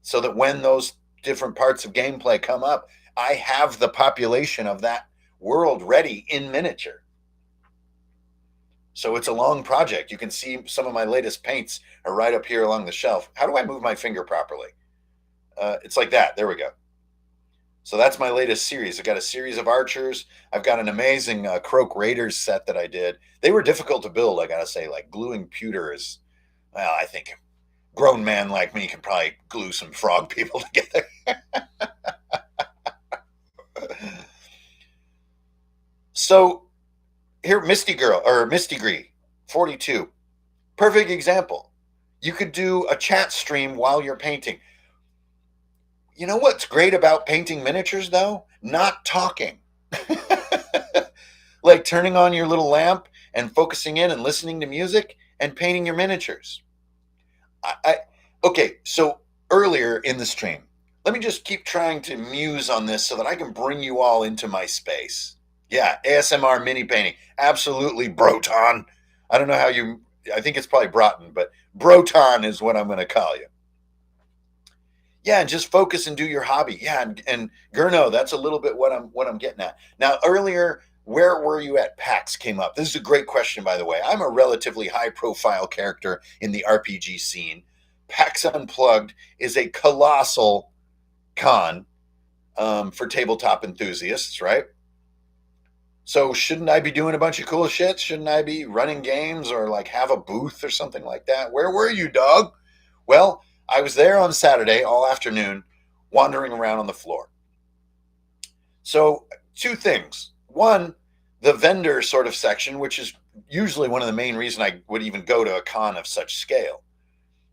A: so that when those different parts of gameplay come up, I have the population of that world ready in miniature. So it's a long project. You can see some of my latest paints are right up here along the shelf. How do I move my finger properly? It's like that. There we go. So that's my latest series. I've got a series of archers. I've got an amazing Croak Raiders set that I did. They were difficult to build, I gotta say. Like gluing pewter is, well, I think a grown man like me can probably glue some frog people together. So here, Misty Girl or Misty Gree, 42. Perfect example. You could do a chat stream while you're painting. You know what's great about painting miniatures though? Not talking. Like turning on your little lamp and focusing in and listening to music and painting your miniatures. I okay, so earlier in the stream, let me just keep trying to muse on this so that I can bring you all into my space. Yeah, ASMR mini painting. Absolutely, Broton. I don't know how you, I think it's probably Broughton, but Broton is what I'm going to call you. Yeah, and just focus and do your hobby. Yeah, and Gurno, that's a little bit what I'm getting at. Now, earlier, where were you at PAX came up. This is a great question, by the way. I'm a relatively high profile character in the RPG scene. PAX Unplugged is a colossal con for tabletop enthusiasts, right? So shouldn't I be doing a bunch of cool shit? Shouldn't I be running games or like have a booth or something like that? Where were you, dog? Well, I was there on Saturday all afternoon, wandering around on the floor. So, two things. One, the vendor sort of section, which is usually one of the main reasons I would even go to a con of such scale,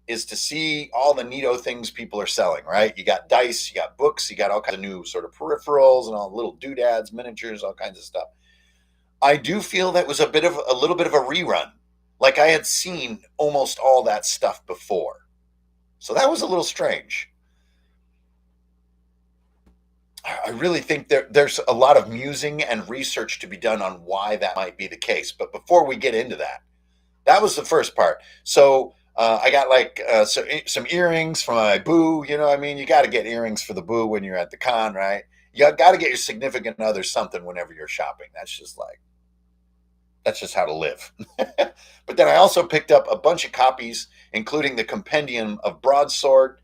A: is to see all the neato things people are selling, right? You got dice, you got books, you got all kinds of new sort of peripherals and all little doodads, miniatures, all kinds of stuff. I do feel that was a little bit of a rerun. Like I had seen almost all that stuff before. So that was a little strange. I really think there's a lot of musing and research to be done on why that might be the case. But before we get into that, that was the first part. So I got like some earrings for my boo. You know what I mean? You got to get earrings for the boo when you're at the con, right? You got to get your significant other something whenever you're shopping. That's just how to live. But then I also picked up a bunch of copies, including the Compendium of Broadsword.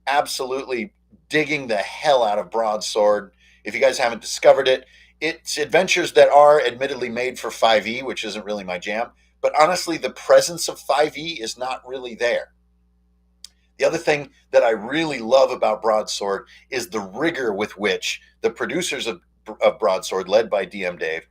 A: Absolutely digging the hell out of Broadsword. If you guys haven't discovered it, it's adventures that are admittedly made for 5e, which isn't really my jam. But honestly, the presence of 5e is not really there. The other thing that I really love about Broadsword is the rigor with which the producers of Broadsword, led by DM Dave,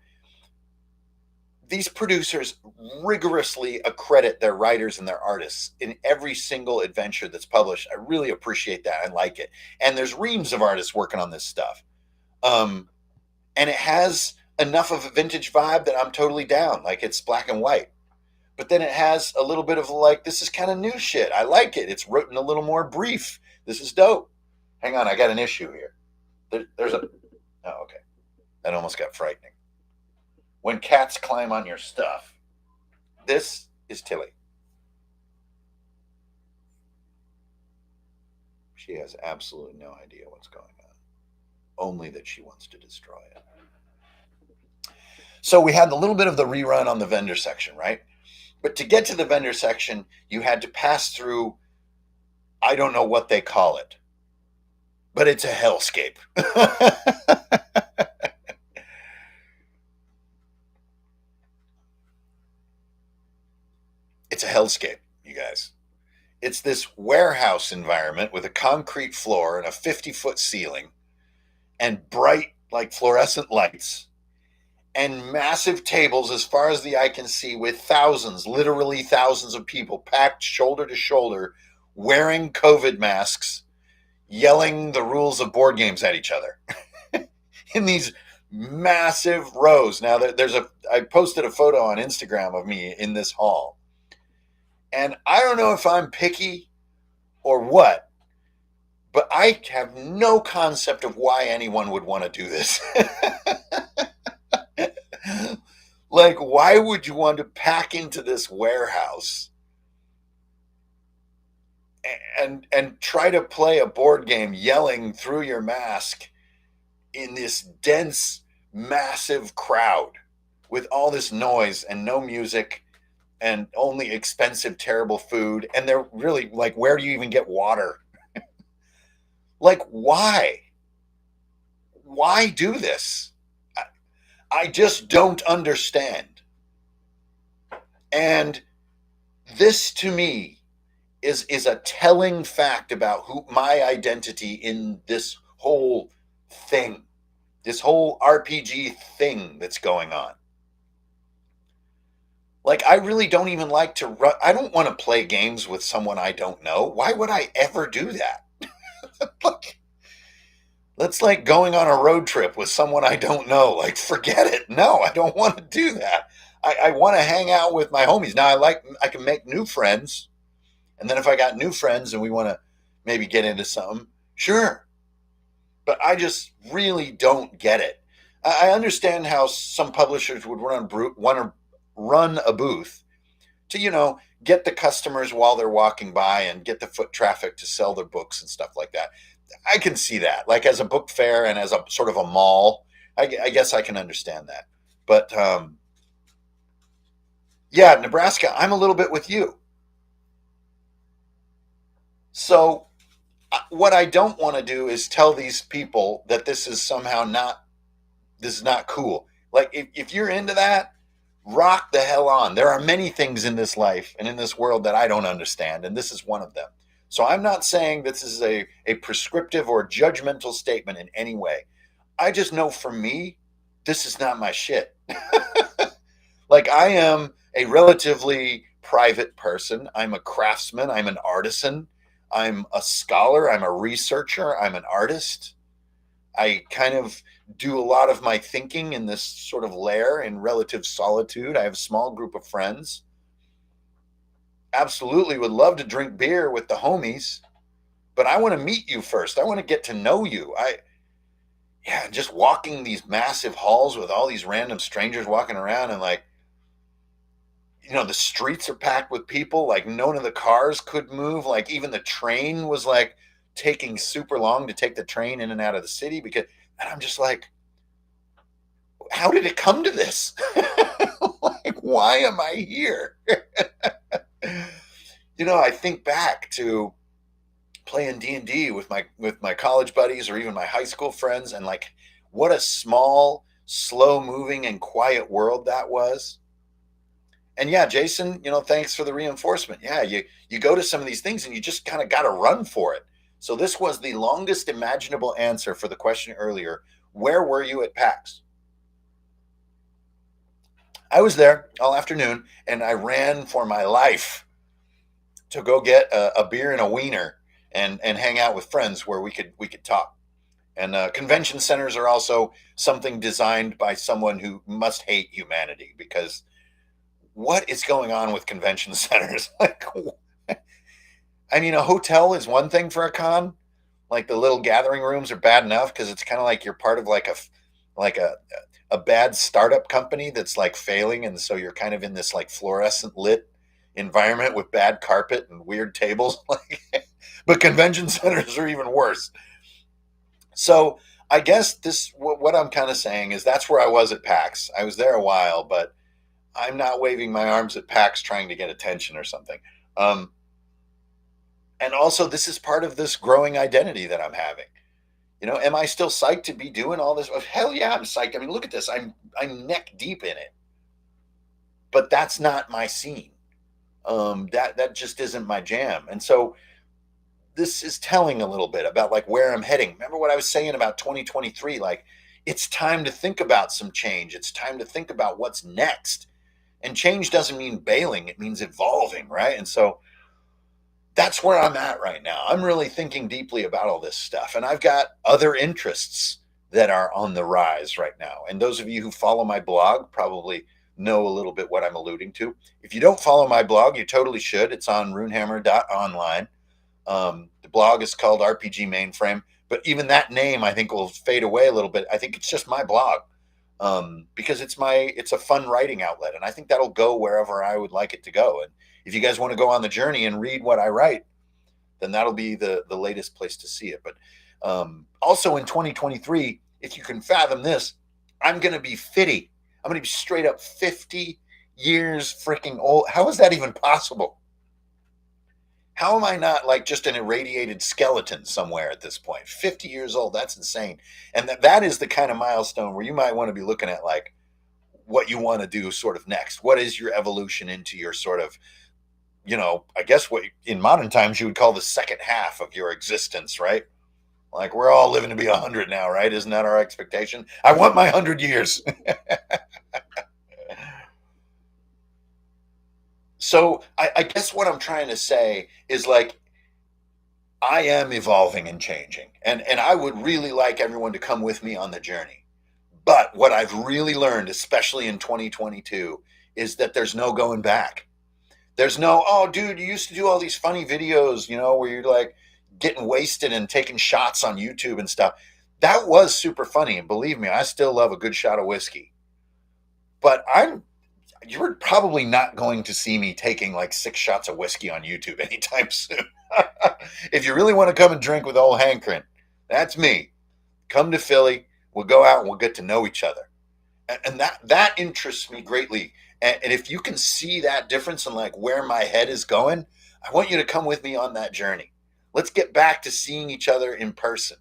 A: these producers rigorously accredit their writers and their artists in every single adventure that's published. I really appreciate that. I like it. And there's reams of artists working on this stuff. And it has enough of a vintage vibe that I'm totally down. Like it's black and white. But then it has a little bit of like, this is kind of new shit. I like it. It's written a little more brief. This is dope. Hang on, I got an issue here. There's a, oh, okay. That almost got frightening. When cats climb on your stuff. This is Tilly. She has absolutely no idea what's going on, only that she wants to destroy it. So we had a little bit of the rerun on the vendor section, right? But to get to the vendor section, you had to pass through, I don't know what they call it, but it's a hellscape. It's a hellscape, you guys. It's this warehouse environment with a concrete floor and a 50-foot ceiling and bright, like fluorescent lights and massive tables as far as the eye can see with thousands, literally thousands of people packed shoulder to shoulder, wearing COVID masks, yelling the rules of board games at each other in these massive rows. Now, I posted a photo on Instagram of me in this hall. And I don't know if I'm picky or what, but I have no concept of why anyone would want to do this. Like, why would you want to pack into this warehouse and try to play a board game yelling through your mask in this dense, massive crowd with all this noise and no music and only expensive, terrible food? And they're really like, where do you even get water? Like, why? Why do this? I just don't understand. And this to me is a telling fact about who my identity in this whole thing, this whole RPG thing that's going on. Like, I really don't even like to run. I don't want to play games with someone I don't know. Why would I ever do that? Like, that's like going on a road trip with someone I don't know. Like, forget it. No, I don't want to do that. I want to hang out with my homies. Now, I can make new friends. And then if I got new friends and we want to maybe get into something, sure. But I just really don't get it. I understand how some publishers would want to run a booth to, get the customers while they're walking by and get the foot traffic to sell their books and stuff like that. I can see that, like as a book fair and as a sort of a mall. I guess I can understand that. But yeah, Nebraska, I'm a little bit with you. So what I don't want to do is tell these people that this is somehow this is not cool. Like, if you're into that, rock the hell on. There are many things in this life and in this world that I don't understand, and this is one of them. So I'm not saying this is a prescriptive or judgmental statement in any way. I just know for me, this is not my shit. Like, I am a relatively private person. I'm a craftsman. I'm an artisan. I'm a scholar. I'm a researcher. I'm an artist. I kind of do a lot of my thinking in this sort of lair in relative solitude. I have a small group of friends. Absolutely would love to drink beer with the homies, but I want to meet you first. I want to get to know you. Yeah, just walking these massive halls with all these random strangers walking around and like, the streets are packed with people. Like, none of the cars could move. Like, even the train was like taking super long to take the train in and out of the city and I'm just like, how did it come to this? Like, why am I here? I think back to playing D&D with my college buddies or even my high school friends, and like, what a small, slow moving and quiet world that was. And yeah, Jason, thanks for the reinforcement. Yeah, you go to some of these things and you just kind of got to run for it. So this was the longest imaginable answer for the question earlier. Where were you at PAX? I was there all afternoon, and I ran for my life to go get a beer and a wiener and hang out with friends where we could talk. And convention centers are also something designed by someone who must hate humanity, because what is going on with convention centers? Like, I mean, a hotel is one thing for a con. Like, the little gathering rooms are bad enough because it's kind of like you're part of like a bad startup company that's like failing, and so you're kind of in this like fluorescent lit environment with bad carpet and weird tables. Like, but convention centers are even worse. So I guess what I'm kind of saying is that's where I was at PAX. I was there a while, but I'm not waving my arms at PAX trying to get attention or something. Um, and also, this is part of this growing identity that I'm having. Am I still psyched to be doing all this? Oh, hell yeah, I'm psyched. I mean, look at this. I'm neck deep in it, but that's not my scene. That just isn't my jam. And so this is telling a little bit about like where I'm heading. Remember what I was saying about 2023? Like, it's time to think about some change. It's time to think about what's next. And change doesn't mean bailing, it means evolving, right? And so that's where I'm at right now. I'm really thinking deeply about all this stuff. And I've got other interests that are on the rise right now. And those of you who follow my blog probably know a little bit what I'm alluding to. If you don't follow my blog, you totally should. It's on runehammer.online. The blog is called RPG Mainframe, but even that name I think will fade away a little bit. I think it's just my blog, because it's a fun writing outlet, and I think that'll go wherever I would like it to go. And if you guys want to go on the journey and read what I write, then that'll be the latest place to see it. But also in 2023, if you can fathom this, I'm going to be 50. I'm going to be straight up 50 years freaking old. How is that even possible? How am I not like just an irradiated skeleton somewhere at this point? 50 years old, that's insane. And that is the kind of milestone where you might want to be looking at like what you want to do sort of next. What is your evolution into your sort of, I guess what in modern times you would call the second half of your existence, right? Like we're all living to be 100 now, right? Isn't that our expectation? I want my 100 years. So I guess what I'm trying to say is like I am evolving and changing, and I would really like everyone to come with me on the journey. But what I've really learned, especially in 2022, is that there's no going back. There's no, oh, dude, you used to do all these funny videos, where you're like getting wasted and taking shots on YouTube and stuff. That was super funny, and believe me, I still love a good shot of whiskey. But you're probably not going to see me taking like 6 shots of whiskey on YouTube anytime soon. If you really want to come and drink with old Hankrin, that's me. Come to Philly. We'll go out and we'll get to know each other. And that interests me greatly. And if you can see that difference in like where my head is going, I want you to come with me on that journey. Let's get back to seeing each other in person.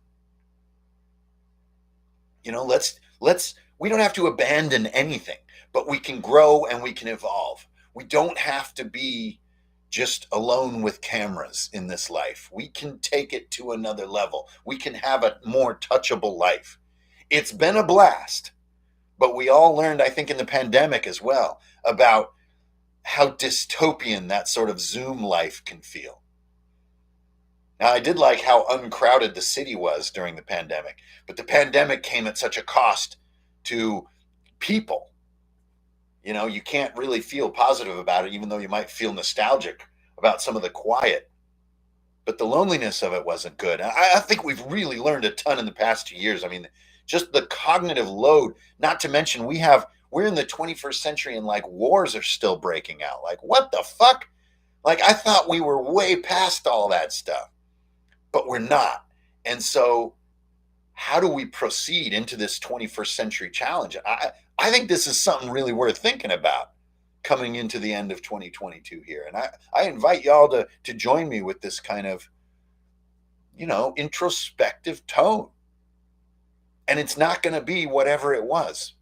A: Let's we don't have to abandon anything, but we can grow and we can evolve. We don't have to be just alone with cameras in this life. We can take it to another level. We can have a more touchable life. It's been a blast, but we all learned, I think, in the pandemic as well, about how dystopian that sort of Zoom life can feel. Now, I did like how uncrowded the city was during the pandemic, but the pandemic came at such a cost to people. You can't really feel positive about it, even though you might feel nostalgic about some of the quiet. But the loneliness of it wasn't good. I think we've really learned a ton in the past 2 years. I mean, just the cognitive load, not to mention we're in the 21st century and like wars are still breaking out. Like, what the fuck? Like, I thought we were way past all that stuff, but we're not. And so how do we proceed into this 21st century challenge? I think this is something really worth thinking about coming into the end of 2022 here. And I invite y'all to join me with this kind of, introspective tone. And it's not going to be whatever it was.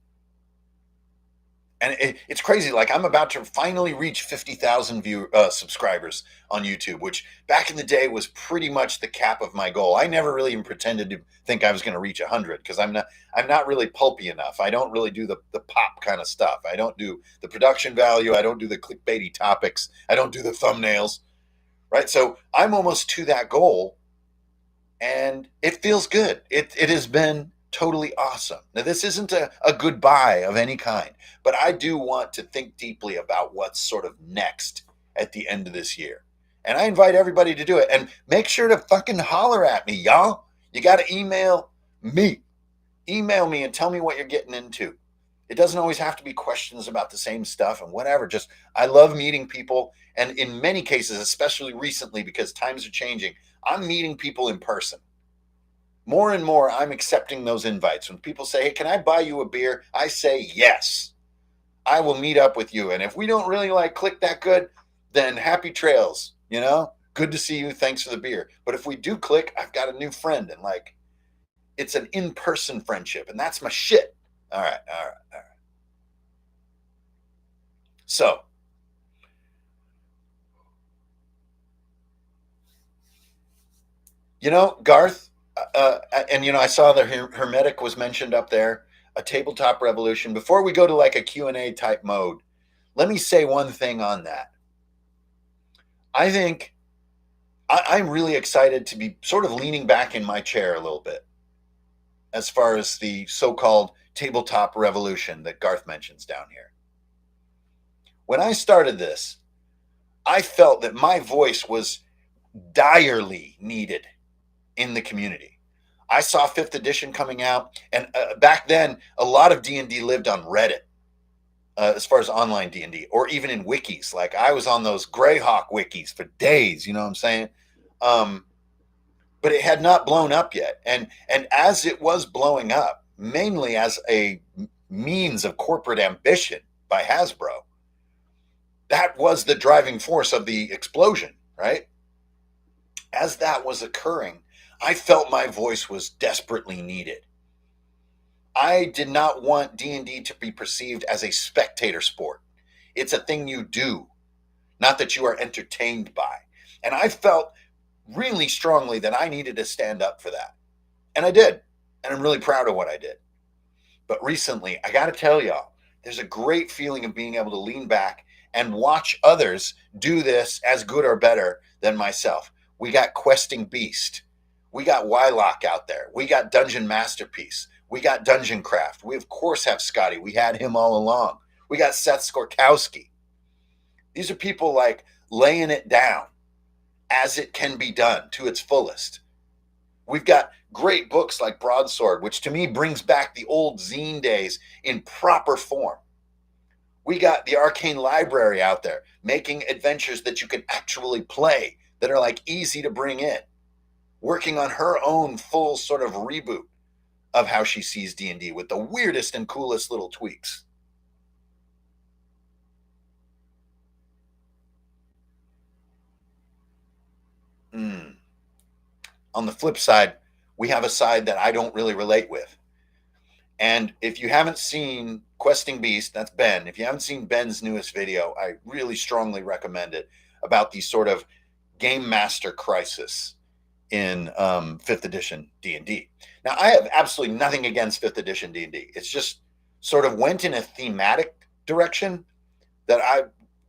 A: And it's crazy. Like I'm about to finally reach 50,000 subscribers on YouTube, which back in the day was pretty much the cap of my goal. I never really even pretended to think I was going to reach 100 because I'm not really pulpy enough. I don't really do the pop kind of stuff. I don't do the production value. I don't do the clickbaity topics. I don't do the thumbnails, right? So I'm almost to that goal, and it feels good. It has been totally awesome. Now, this isn't a goodbye of any kind, but I do want to think deeply about what's sort of next at the end of this year. And I invite everybody to do it. And make sure to fucking holler at me, y'all. You got to email me. Email me and tell me what you're getting into. It doesn't always have to be questions about the same stuff and whatever. Just, I love meeting people. And in many cases, especially recently, because times are changing, I'm meeting people in person. More and more, I'm accepting those invites. When people say, hey, can I buy you a beer? I say, yes, I will meet up with you. And if we don't really like click that good, then happy trails, you know? Good to see you. Thanks for the beer. But if we do click, I've got a new friend. And like, it's an in person friendship. And that's my shit. All right. All right. All right. So, Garth, and I saw the Hermetic was mentioned up there, a tabletop revolution. Before we go to like a Q&A type mode, let me say one thing on that. I think I'm really excited to be sort of leaning back in my chair a little bit as far as the so-called tabletop revolution that Garth mentions down here. When I started this, I felt that my voice was direly needed in the community. I saw 5th edition coming out, and back then, a lot of D&D lived on Reddit, as far as online D&D, or even in wikis. Like, I was on those Greyhawk wikis for days, you know what I'm saying? But it had not blown up yet. And as it was blowing up, mainly as a means of corporate ambition by Hasbro, that was the driving force of the explosion, right? As that was occurring, I felt my voice was desperately needed. I did not want D&D to be perceived as a spectator sport. It's a thing you do, not that you are entertained by. And I felt really strongly that I needed to stand up for that. And I did. And I'm really proud of what I did. But recently, I got to tell y'all, there's a great feeling of being able to lean back and watch others do this as good or better than myself. We got Questing Beast. We got Wylock out there. We got Dungeon Masterpiece. We got Dungeon Craft. We, of course, have Scotty. We had him all along. We got Seth Skorkowski. These are people like laying it down as it can be done to its fullest. We've got great books like Broadsword, which to me brings back the old zine days in proper form. We got the Arcane Library out there making adventures that you can actually play that are like easy to bring in, working on her own full sort of reboot of how she sees D&D with the weirdest and coolest little tweaks. On the flip side, we have a side that I don't really relate with. And if you haven't seen Questing Beast, that's Ben. If you haven't seen Ben's newest video, I really strongly recommend it, about the sort of game master crisis in 5th edition D&D. Now, I have absolutely nothing against 5th edition D&D. It's just sort of went in a thematic direction that I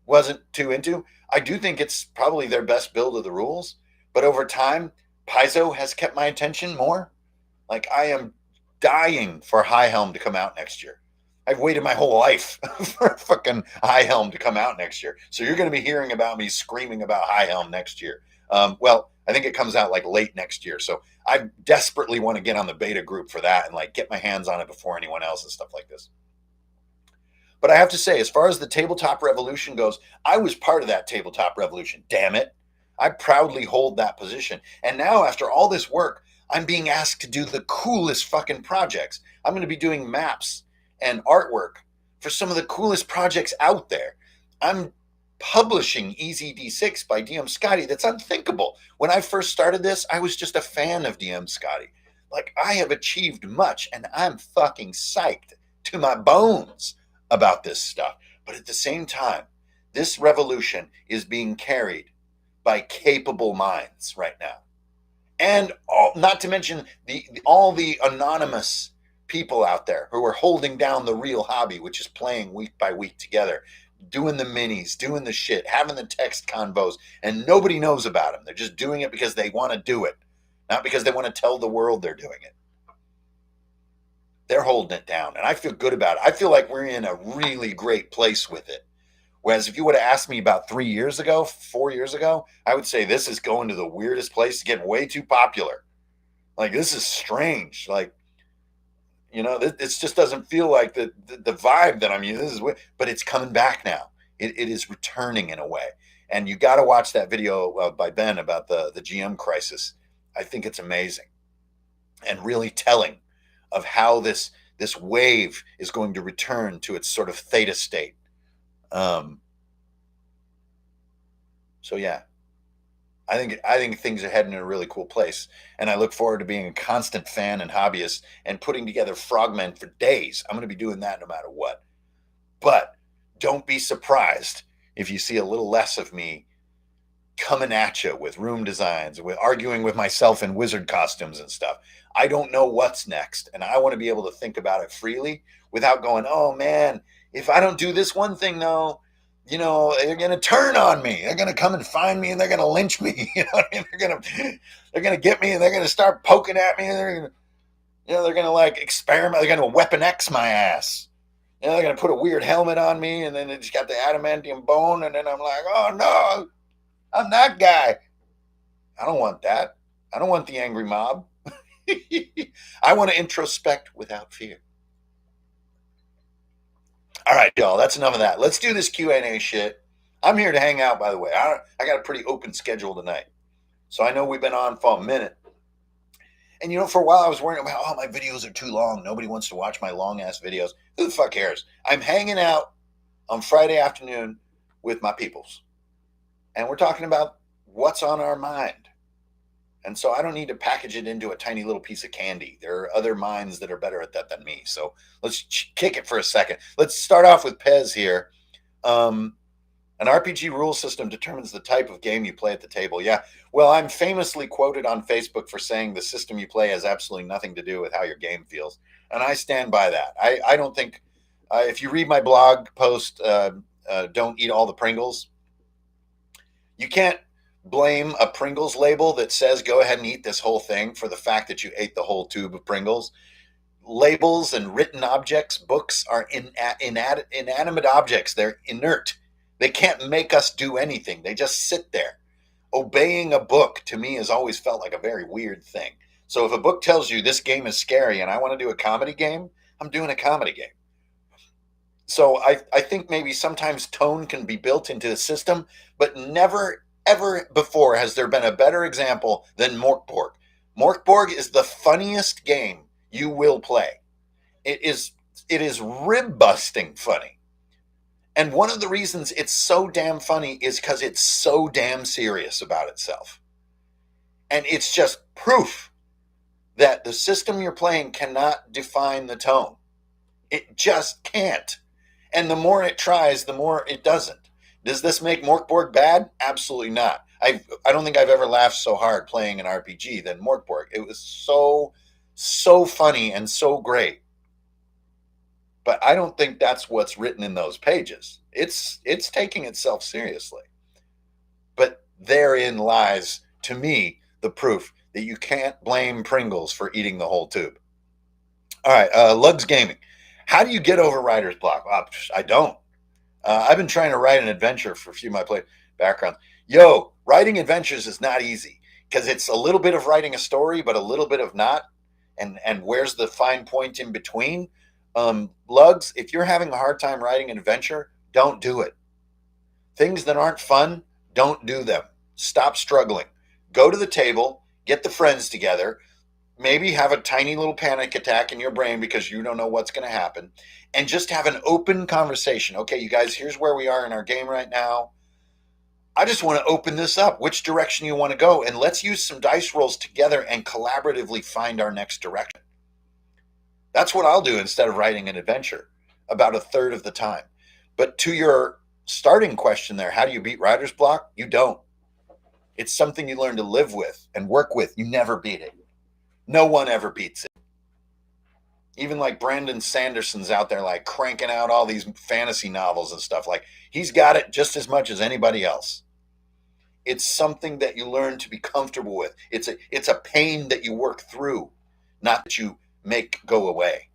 A: wasn't too into. I do think it's probably their best build of the rules, but over time, Paizo has kept my attention more. Like, I am dying for High Helm to come out next year. I've waited my whole life for fucking High Helm to come out next year. So you're going to be hearing about me screaming about High Helm next year. Well, I think it comes out like late next year. So I desperately want to get on the beta group for that and like get my hands on it before anyone else and stuff like this. But I have to say, as far as the tabletop revolution goes, I was part of that tabletop revolution. Damn it. I proudly hold that position. And now, after all this work, I'm being asked to do the coolest fucking projects. I'm going to be doing maps and artwork for some of the coolest projects out there. I'm publishing Easy D6 by DM Scotty. That's unthinkable. When I first started this, I was just a fan of DM Scotty. Like, I have achieved much, and I'm fucking psyched to my bones about this stuff. But at the same time, this revolution is being carried by capable minds right now. And not to mention all the anonymous people out there who are holding down the real hobby, which is playing week by week together, doing the minis, doing the shit, having the text convos, and nobody knows about them. They're just doing it because they want to do it, not because they want to tell the world they're doing it. They're holding it down, and I feel good about it. I feel like we're in a really great place with it. Whereas if you would have asked me about 3 years ago, 4 years ago, I would say this is going to the weirdest place. It's getting way too popular. Like, this is strange. Like, it just doesn't feel like the vibe that I'm using. But it's coming back now. It is returning in a way. And you got to watch that video by Ben about the GM crisis. I think it's amazing and really telling of how this wave is going to return to its sort of theta state. Um, so yeah, I think things are heading in a really cool place, and I look forward to being a constant fan and hobbyist and putting together frogmen for days. I'm going to be doing that no matter what. But don't be surprised if you see a little less of me coming at you with room designs, with arguing with myself in wizard costumes and stuff. I don't know what's next, and I want to be able to think about it freely without going, "Oh man, if I don't do this one thing though, they're going to turn on me. They're going to come and find me and they're going to lynch me. You know what I mean? They're going to get me and they're going to start poking at me and they're going to like experiment. They're going to weapon X my ass. They're going to put a weird helmet on me and then it's got the adamantium bone and then I'm like, "Oh no, I'm that guy." I don't want that. I don't want the angry mob. I want to introspect without fear. All right, y'all. That's enough of that. Let's do this Q&A shit. I'm here to hang out, by the way. I got a pretty open schedule tonight, so I know we've been on for a minute. And for a while I was worrying about, oh, my videos are too long. Nobody wants to watch my long ass videos. Who the fuck cares? I'm hanging out on Friday afternoon with my peoples, and we're talking about what's on our mind. And so I don't need to package it into a tiny little piece of candy. There are other minds that are better at that than me. So let's kick it for a second. Let's start off with Pez here. An RPG rule system determines the type of game you play at the table. Yeah. Well, I'm famously quoted on Facebook for saying the system you play has absolutely nothing to do with how your game feels. And I stand by that. I don't think, if you read my blog post, Don't Eat All the Pringles, you can't blame a Pringles label that says go ahead and eat this whole thing for the fact that you ate the whole tube of Pringles. Labels and written objects, books, are inanimate objects. They're inert. They can't make us do anything. They just sit there. Obeying a book to me has always felt like a very weird thing. So if a book tells you this game is scary and I want to do a comedy game, I'm doing a comedy game. So I think maybe sometimes tone can be built into the system, but never ever before has there been a better example than Morkborg. Morkborg is the funniest game you will play. It is rib busting funny. And one of the reasons it's so damn funny is because it's so damn serious about itself. And it's just proof that the system you're playing cannot define the tone. It just can't. And the more it tries, the more it doesn't. Does this make Morkborg bad? Absolutely not. I don't think I've ever laughed so hard playing an RPG than Morkborg. It was so funny and so great. But I don't think that's what's written in those pages. It's taking itself seriously. But therein lies, to me, the proof that you can't blame Pringles for eating the whole tube. All right, Lugs Gaming. How do you get over writer's block? I don't. I've been trying to write an adventure for a few of my play backgrounds. Yo, writing adventures is not easy because it's a little bit of writing a story, but a little bit of not. And where's the fine point in between? Lugs, if you're having a hard time writing an adventure, don't do it. Things that aren't fun, don't do them. Stop struggling. Go to the table, get the friends together, maybe have a tiny little panic attack in your brain because you don't know what's going to happen, and just have an open conversation. Okay, you guys, here's where we are in our game right now. I just want to open this up. Which direction you want to go? And let's use some dice rolls together and collaboratively find our next direction. That's what I'll do instead of writing an adventure about a third of the time. But to your starting question there, how do you beat writer's block? You don't. It's something you learn to live with and work with. You never beat it. No one ever beats it. Even like Brandon Sanderson's out there like cranking out all these fantasy novels and stuff. Like he's got it just as much as anybody else. It's something that you learn to be comfortable with. It's a pain that you work through, not that you make go away.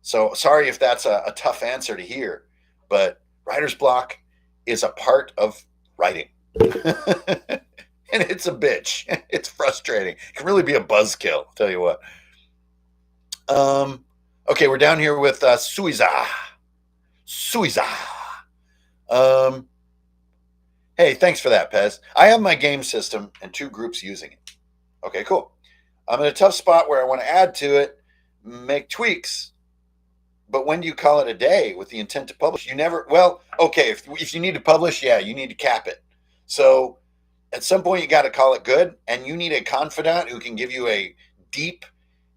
A: So sorry if that's a tough answer to hear, but writer's block is a part of writing. And it's a bitch. It's frustrating. It can really be a buzzkill, I'll tell you what. Okay, we're down here with Suiza. Hey, thanks for that, Pez. I have my game system and two groups using it. Okay, cool. I'm in a tough spot where I want to add to it, make tweaks, but when do you call it a day with the intent to publish? You never, well, okay, if you need to publish, yeah, you need to cap it. So at some point, you got to call it good, and you need a confidant who can give you a deep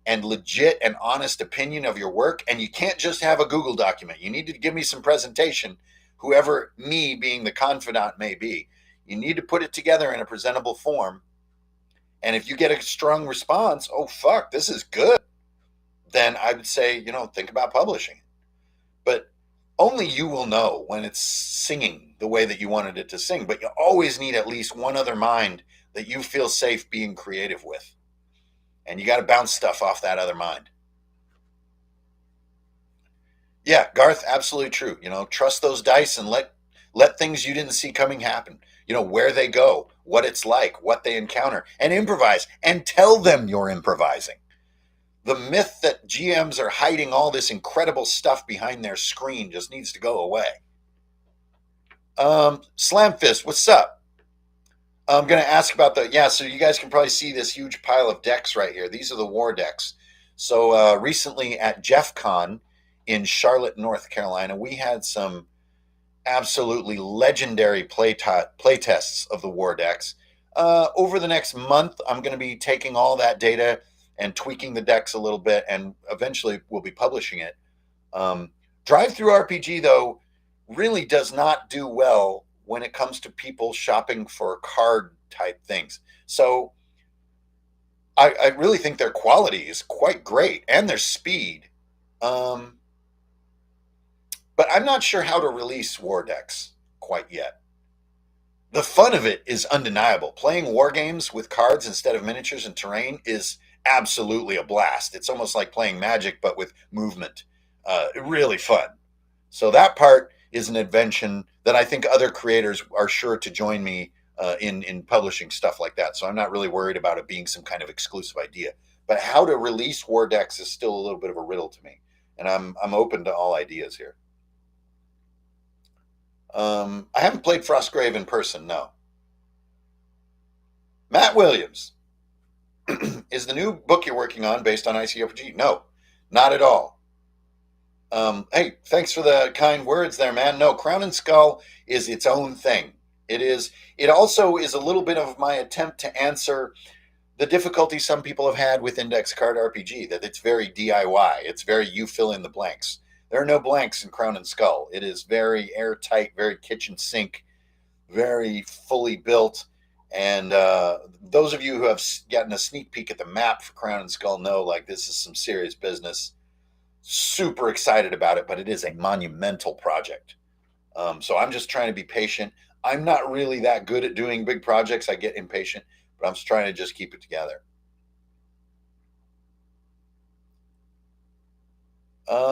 A: and legit and honest opinion of your work. And you can't just have a Google document. You need to give me some presentation, whoever me being the confidant may be. You need to put it together in a presentable form. And if you get a strong response, oh, fuck, this is good, then I would say, think about publishing it. But only you will know when it's singing the way that you wanted it to sing. But you always need at least one other mind that you feel safe being creative with. And you got to bounce stuff off that other mind. Yeah, Garth, absolutely true. Trust those dice and let things you didn't see coming happen. Where they go, what it's like, what they encounter, and improvise and tell them you're improvising. The myth that GMs are hiding all this incredible stuff behind their screen just needs to go away. Slamfist, what's up? I'm going to ask about so you guys can probably see this huge pile of decks right here. These are the war decks. So recently at Jeff Con in Charlotte, North Carolina, we had some absolutely legendary play tests of the war decks. Over the next month, I'm going to be taking all that data and tweaking the decks a little bit, and eventually we'll be publishing it. Drive Through RPG, though, really does not do well when it comes to people shopping for card type things. So I really think their quality is quite great and their speed. But I'm not sure how to release war decks quite yet. The fun of it is undeniable. Playing war games with cards instead of miniatures and terrain is absolutely a blast. It's almost like playing Magic, but with movement. Really fun. So that part is an invention that I think other creators are sure to join me in publishing stuff like that. So I'm not really worried about it being some kind of exclusive idea. But how to release war decks is still a little bit of a riddle to me, and I'm open to all ideas here. I haven't played Frostgrave in person. No. Matt Williams, is the new book you're working on based on ICRPG? No, not at all. Hey, thanks for the kind words there, man. No, Crown and Skull is its own thing. It is. It also is a little bit of my attempt to answer the difficulty some people have had with Index Card RPG. That it's very DIY. It's very you fill in the blanks. There are no blanks in Crown and Skull. It is very airtight, very kitchen sink, very fully built. And those of you who have gotten a sneak peek at the map for Crown and Skull know, like, this is some serious business. Super excited about it, but it is a monumental project. So I'm just trying to be patient. I'm not really that good at doing big projects. I get impatient, but I'm just trying to just keep it together.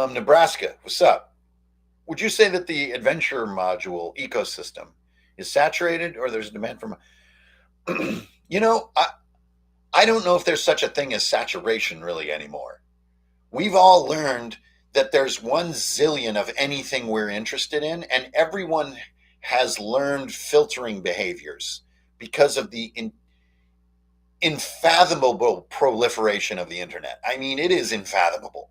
A: Nebraska, what's up? Would you say that the adventure module ecosystem is saturated, or there's a demand for? you know, I I don't know if there's such a thing as saturation really anymore. We've all learned that there's 1 zillion of anything we're interested in, and everyone has learned filtering behaviors because of the unfathomable proliferation of the internet. I mean, it is unfathomable.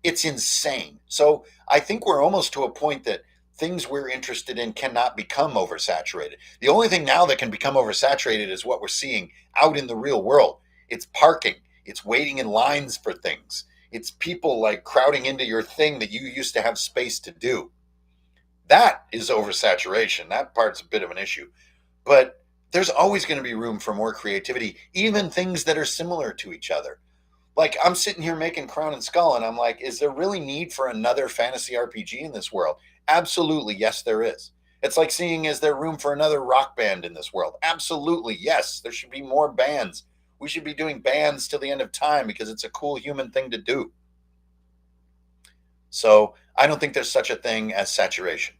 A: It's insane. So I think we're almost to a point that things we're interested in cannot become oversaturated. The only thing now that can become oversaturated is what we're seeing out in the real world. It's parking. It's waiting in lines for things. It's people like crowding into your thing that you used to have space to do. That is oversaturation. That part's a bit of an issue. But there's always going to be room for more creativity, even things that are similar to each other. Like, I'm sitting here making Crown and Skull, and I'm like, is there really need for another fantasy RPG in this world? Absolutely, yes, there is. It's like seeing, is there room for another rock band in this world? Absolutely, yes. There should be more bands. We should be doing bands till the end of time because it's a cool human thing to do. So I don't think there's such a thing as saturation.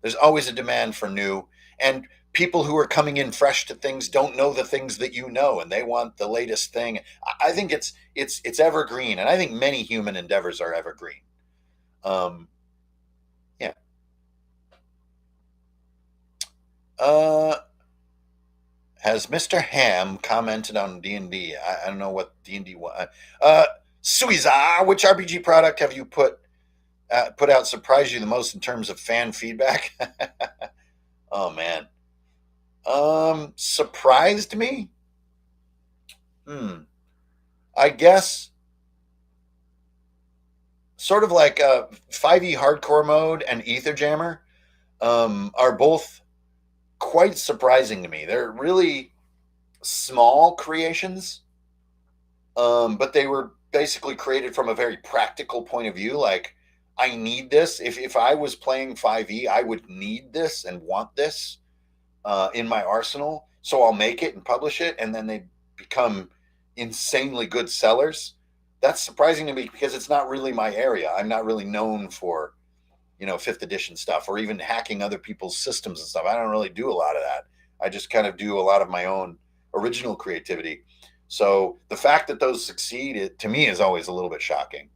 A: There's always a demand for new, and people who are coming in fresh to things don't know the things that you know, and they want the latest thing. I think it's evergreen, and I think many human endeavors are evergreen. Um, yeah. Uh, has Mr. Ham commented on D&D? I don't know what D&D was. Suiza, which RPG product have you put out surprised you the most in terms of fan feedback? Oh man. Surprised me? Hmm. I guess sort of like 5e hardcore mode and Ether Jammer are both quite surprising to me. They're really small creations, but they were basically created from a very practical point of view. Like, I need this. If I was playing 5e, I would need this and want this in my arsenal. So I'll make it and publish it, and then they become insanely good sellers. That's surprising to me because it's not really my area. I'm not really known for, fifth edition stuff or even hacking other people's systems and stuff. I don't really do a lot of that. I just kind of do a lot of my own original creativity. So the fact that those succeed, to me, is always a little bit shocking.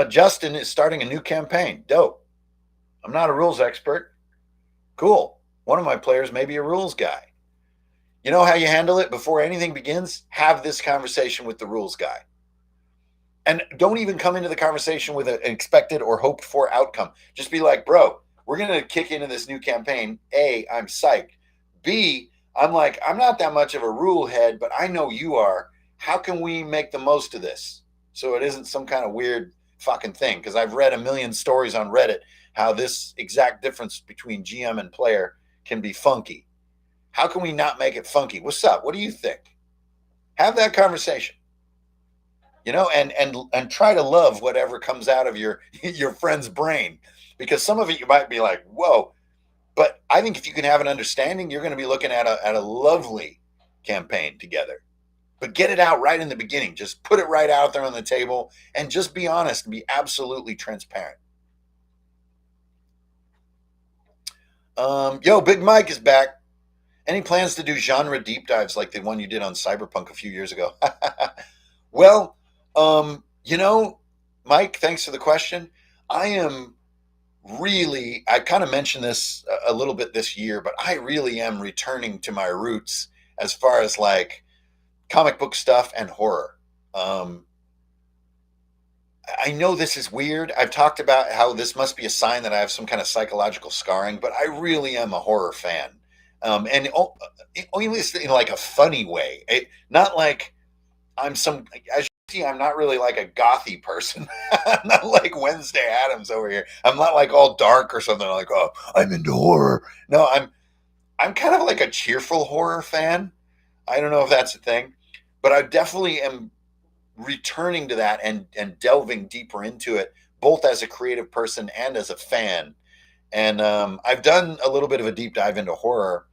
A: Justin is starting a new campaign. Dope. I'm not a rules expert. Cool. One of my players may be a rules guy. You know how you handle it before anything begins? Have this conversation with the rules guy. And don't even come into the conversation with an expected or hoped for outcome. Just be like, bro, we're going to kick into this new campaign. A, I'm psyched. B, I'm like, I'm not that much of a rule head, but I know you are. How can we make the most of this? So it isn't some kind of weird fucking thing. Because I've read a million stories on Reddit how this exact difference between GM and player can be funky. How can we not make it funky? What's up? What do you think? Have that conversation. And try to love whatever comes out of your your friend's brain, because some of it you might be like, whoa, but I think if you can have an understanding, you're going to be looking at a lovely campaign together. But get it out right in the beginning. Just put it right out there on the table and just be honest and be absolutely transparent. Yo, Big Mike is back. Any plans to do genre deep dives like the one you did on Cyberpunk a few years ago? Well, Mike, thanks for the question. I am I kind of mentioned this a little bit this year, but I really am returning to my roots as far as like comic book stuff and horror. Um, I know this is weird. I've talked about how this must be a sign that I have some kind of psychological scarring, but I really am a horror fan. And only in like a funny way. Not like as you see, I'm not really like a gothy person. I'm not like Wednesday Adams over here. I'm not like all dark or something like, oh, I'm into horror. No, I'm kind of like a cheerful horror fan. I don't know if that's a thing, but I definitely am returning to that and delving deeper into it, both as a creative person and as a fan. And I've done a little bit of a deep dive into horror.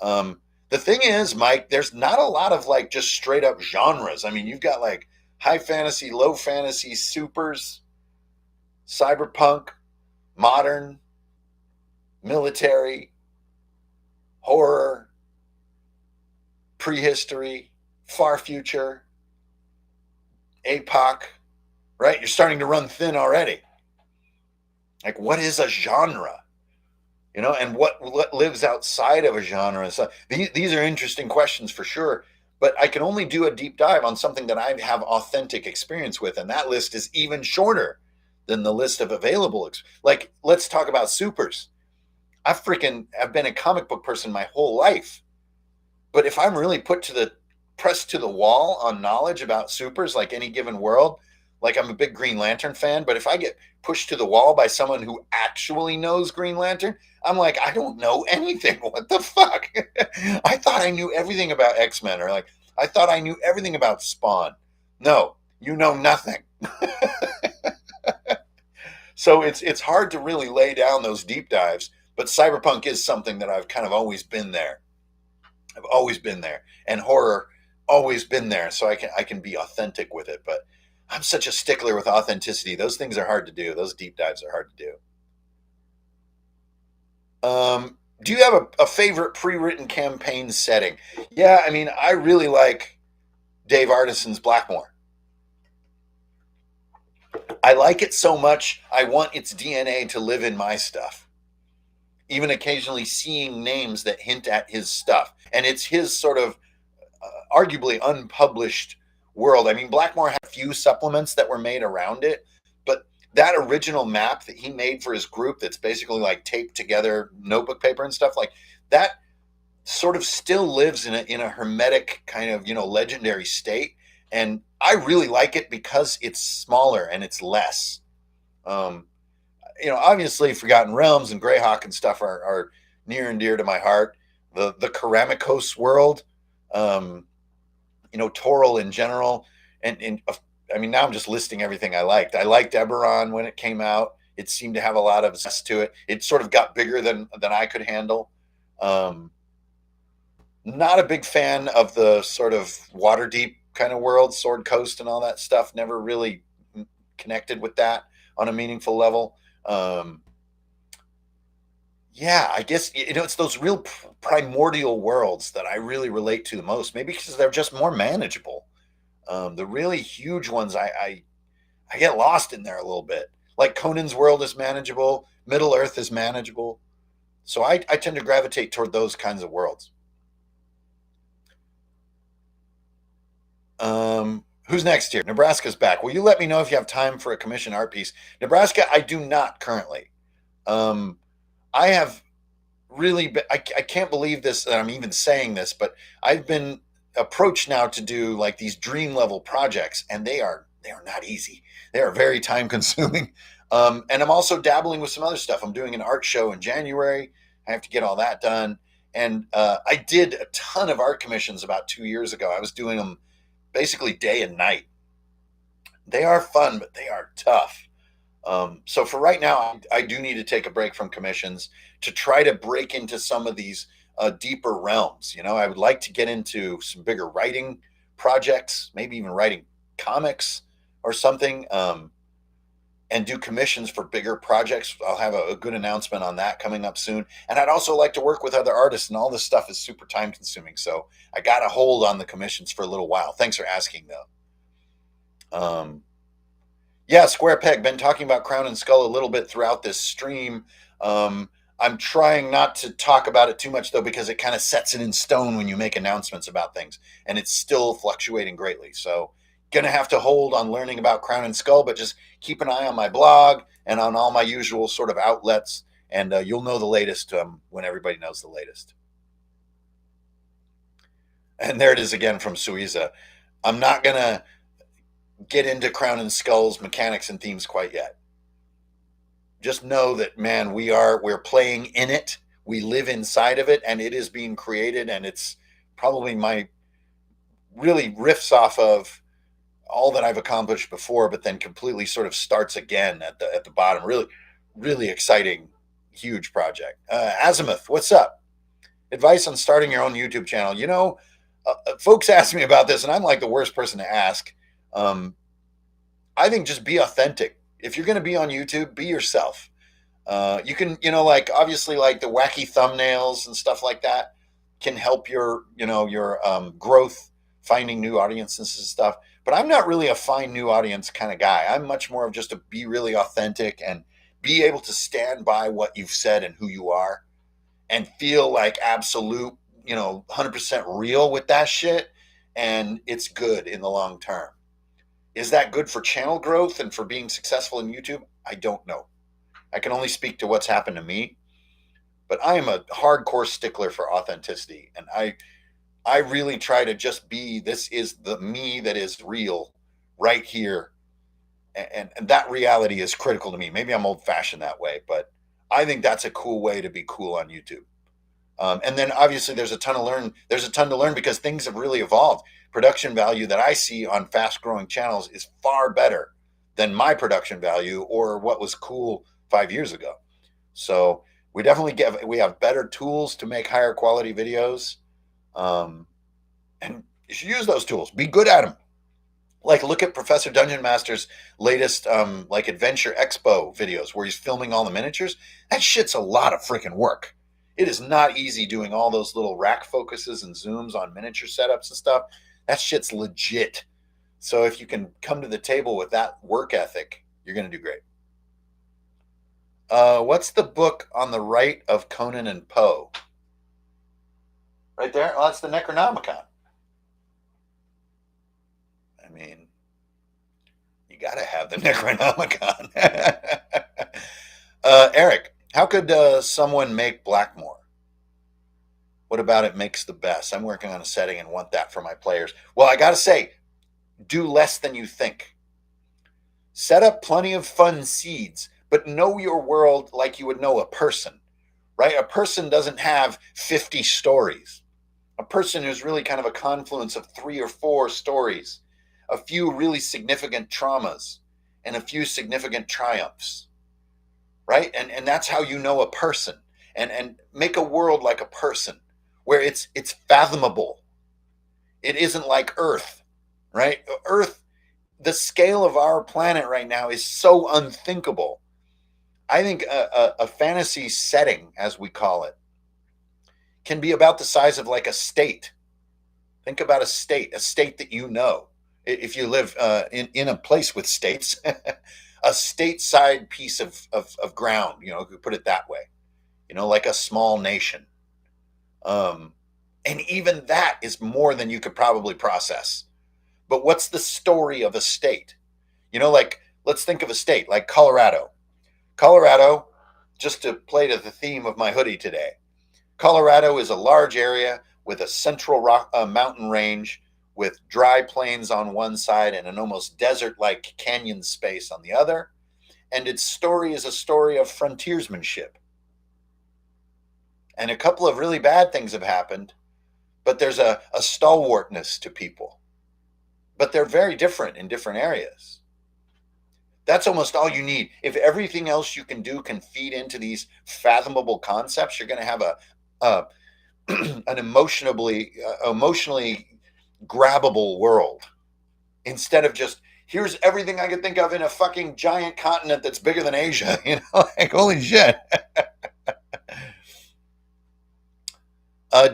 A: The thing is, Mike, there's not a lot of like just straight up genres. I mean, you've got like high fantasy, low fantasy, supers, cyberpunk, modern, military, horror, prehistory, far future, APOC, right? You're starting to run thin already. Like, what is a genre? And what lives outside of a genre? So these are interesting questions for sure. But I can only do a deep dive on something that I have authentic experience with, and that list is even shorter than the list of available. Like, let's talk about supers. I've been a comic book person my whole life, but if I'm really pressed to the wall on knowledge about supers, like any given world, like I'm a big Green Lantern fan, but if I get pushed to the wall by someone who actually knows Green Lantern, I'm like, I don't know anything. What the fuck? I thought I knew everything about X-Men, or like I thought I knew everything about Spawn. No, you know nothing. So it's hard to really lay down those deep dives, but cyberpunk is something that I've kind of always been there. I've always been there, and horror always been there, so I can be authentic with it. But I'm such a stickler with authenticity. Those things are hard to do. Those deep dives are hard to do. Do you have a favorite pre-written campaign setting? Yeah, I mean, I really like Dave Artison's Blackmore. I like it so much, I want its DNA to live in my stuff. even occasionally seeing names that hint at his stuff. And it's his sort of arguably unpublished world. I mean, Blackmore had a few supplements that were made around it, but that original map that he made for his group that's basically like taped together notebook paper and stuff like that sort of still lives in a hermetic kind of, legendary state. And I really like it because it's smaller and it's less. Um, Obviously Forgotten Realms and Greyhawk and stuff are near and dear to my heart. The Keramikos world, Toril in general, and I mean, now I'm just listing everything I liked. I liked Eberron when it came out. It seemed to have a lot of zest to it. It sort of got bigger than I could handle. Um, Not a big fan of the sort of Waterdeep kind of world, Sword Coast and all that stuff. Never really connected with that on a meaningful level. Yeah, I guess it's those real primordial worlds that I really relate to the most. Maybe because they're just more manageable. The really huge ones, I get lost in there a little bit. Like Conan's world is manageable, Middle Earth is manageable, so I tend to gravitate toward those kinds of worlds. Who's next here? Nebraska's back. Will you let me know if you have time for a commission art piece? Nebraska, I do not currently. I have really been, I can't believe this that I'm even saying this, but I've been approached now to do like these dream level projects, and they are not easy. They are very time consuming. And I'm also dabbling with some other stuff. I'm doing an art show in January. I have to get all that done. And I did a ton of art commissions about 2 years ago. I was doing them basically day and night. They are fun, but they are tough. So for right now, I do need to take a break from commissions to try to break into some of these deeper realms. I would like to get into some bigger writing projects, maybe even writing comics or something, and do commissions for bigger projects. I'll have a good announcement on that coming up soon. And I'd also like to work with other artists, and all this stuff is super time consuming. So I got to hold on the commissions for a little while. Thanks for asking, though. Yeah, Square Peg, been talking about Crown and Skull a little bit throughout this stream. I'm trying not to talk about it too much, though, because it kind of sets it in stone when you make announcements about things, and it's still fluctuating greatly. So, going to have to hold on learning about Crown and Skull, but just keep an eye on my blog and on all my usual sort of outlets, and you'll know the latest when everybody knows the latest. And there it is again from Suiza. I'm not going to get into Crown and Skull's mechanics and themes quite yet. Just know that, man, we're playing in it. We live inside of it, and it is being created, and it's probably my really riffs off of all that I've accomplished before, but then completely sort of starts again at the bottom. Really, really exciting, huge project. Azimuth, what's up? Advice on starting your own YouTube channel. Folks ask me about this, and I'm like the worst person to ask. I think just be authentic. If you're going to be on YouTube, be yourself. You can, like obviously like the wacky thumbnails and stuff like that can help your growth, finding new audiences and stuff. But I'm not really a find new audience kind of guy. I'm much more of just to be really authentic and be able to stand by what you've said and who you are and feel like absolute, 100% real with that shit. And it's good in the long term. Is that good for channel growth and for being successful in YouTube? I don't know. I can only speak to what's happened to me, but I am a hardcore stickler for authenticity, and I really try to just be, this is the me that is real right here, and that reality is critical to me. Maybe I'm old fashioned that way, but I think that's a cool way to be cool on YouTube. And then obviously there's a ton to learn. There's a ton to learn because things have really evolved. Production value that I see on fast growing channels is far better than my production value or what was cool 5 years ago. So we have better tools to make higher quality videos. And you should use those tools. Be good at them. Like look at Professor Dungeon Master's latest like Adventure Expo videos where he's filming all the miniatures. That shit's a lot of freaking work. It is not easy doing all those little rack focuses and zooms on miniature setups and stuff. That shit's legit. So if you can come to the table with that work ethic, you're going to do great. What's the book on the right of Conan and Poe? Right there. Oh, that's the Necronomicon. I mean, you got to have the Necronomicon. Eric, how could someone make Blackmore? What about it makes the best? I'm working on a setting and want that for my players. Well, I got to say, do less than you think. Set up plenty of fun seeds, but know your world like you would know a person, right? A person doesn't have 50 stories. A person is really kind of a confluence of 3 or 4 stories, a few really significant traumas, and a few significant triumphs, right? And that's how you know a person. And make a world like a person where it's fathomable. It isn't like Earth, right? Earth, the scale of our planet right now is so unthinkable. I think a fantasy setting, as we call it, can be about the size of like a state. Think about a state that you know. If you live in a place with states, a stateside piece of ground, you know, if you put it that way, you know, like a small nation. Um, and even that is more than you could probably process. But what's the story of a state? You know, like let's think of a state like Colorado. Colorado, just to play to the theme of my hoodie today, Colorado is a large area with a central mountain range with dry plains on one side and an almost desert like canyon space on the other. And its story is a story of frontiersmanship. And a couple of really bad things have happened, but there's a stalwartness to people. But they're very different in different areas. That's almost all you need. If everything else you can do can feed into these fathomable concepts, you're going to have a an emotionally grabbable world instead of just here's everything I could think of in a fucking giant continent that's bigger than Asia. You know, like holy shit.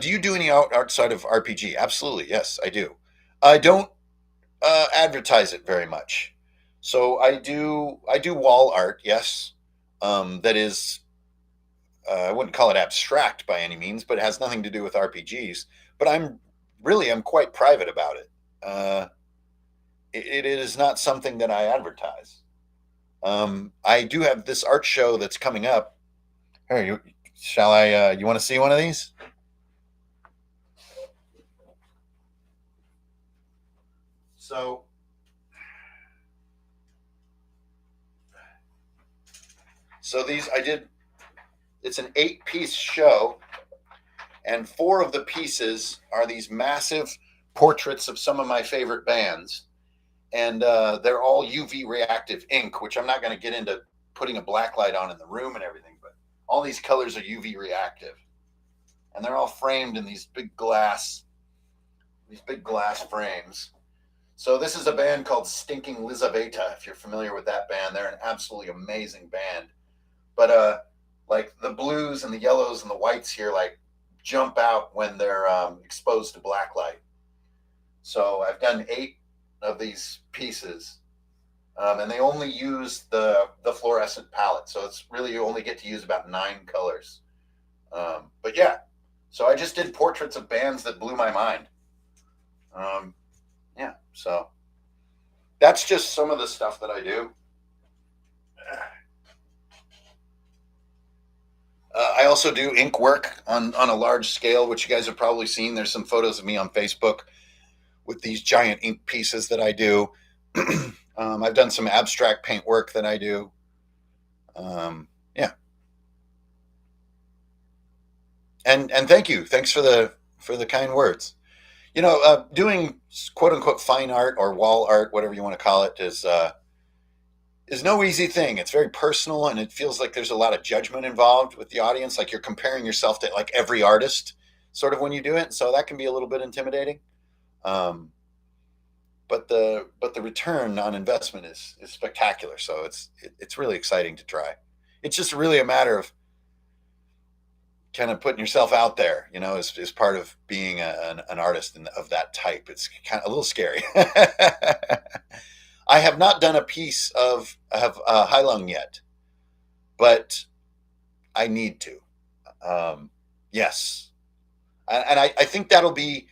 A: Do you do any outside of RPG? Absolutely, yes, I do. I don't advertise it very much, so I do wall art. Yes, that is I wouldn't call it abstract by any means, but it has nothing to do with RPGs. But I'm quite private about it. It is not something that I advertise. I do have this art show that's coming up. Here, shall I? You want to see one of these? So, these I did. It's an 8-piece show, and 4 of the pieces are these massive portraits of some of my favorite bands, and they're all UV reactive ink, which I'm not going to get into putting a black light on in the room and everything, but all these colors are UV reactive, and they're all framed in these big glass frames. So this is a band called Stinking Lizaveta. If you're familiar with that band, they're an absolutely amazing band. But like the blues and the yellows and the whites here, like jump out when they're exposed to black light. So I've done 8 of these pieces, and they only use the fluorescent palette. So it's really you only get to use about 9 colors. But yeah, so I just did portraits of bands that blew my mind. Yeah, so that's just some of the stuff that I do. I also do ink work on a large scale, which you guys have probably seen. There's some photos of me on Facebook with these giant ink pieces that I do. I've done some abstract paint work that I do. Yeah, and thank you. Thanks for the kind words. You know, doing quote unquote fine art or wall art, whatever you want to call it, is no easy thing. It's very personal, and it feels like there's a lot of judgment involved with the audience. Like you're comparing yourself to like every artist, sort of when you do it. So that can be a little bit intimidating. Um, but the return on investment is spectacular. So it's really exciting to try. It's just really a matter of kind of putting yourself out there, you know, is part of being an artist of that type. It's kind of a little scary. I have not done a piece of Hai Lung yet. but I need to. Yes. And I think that'll be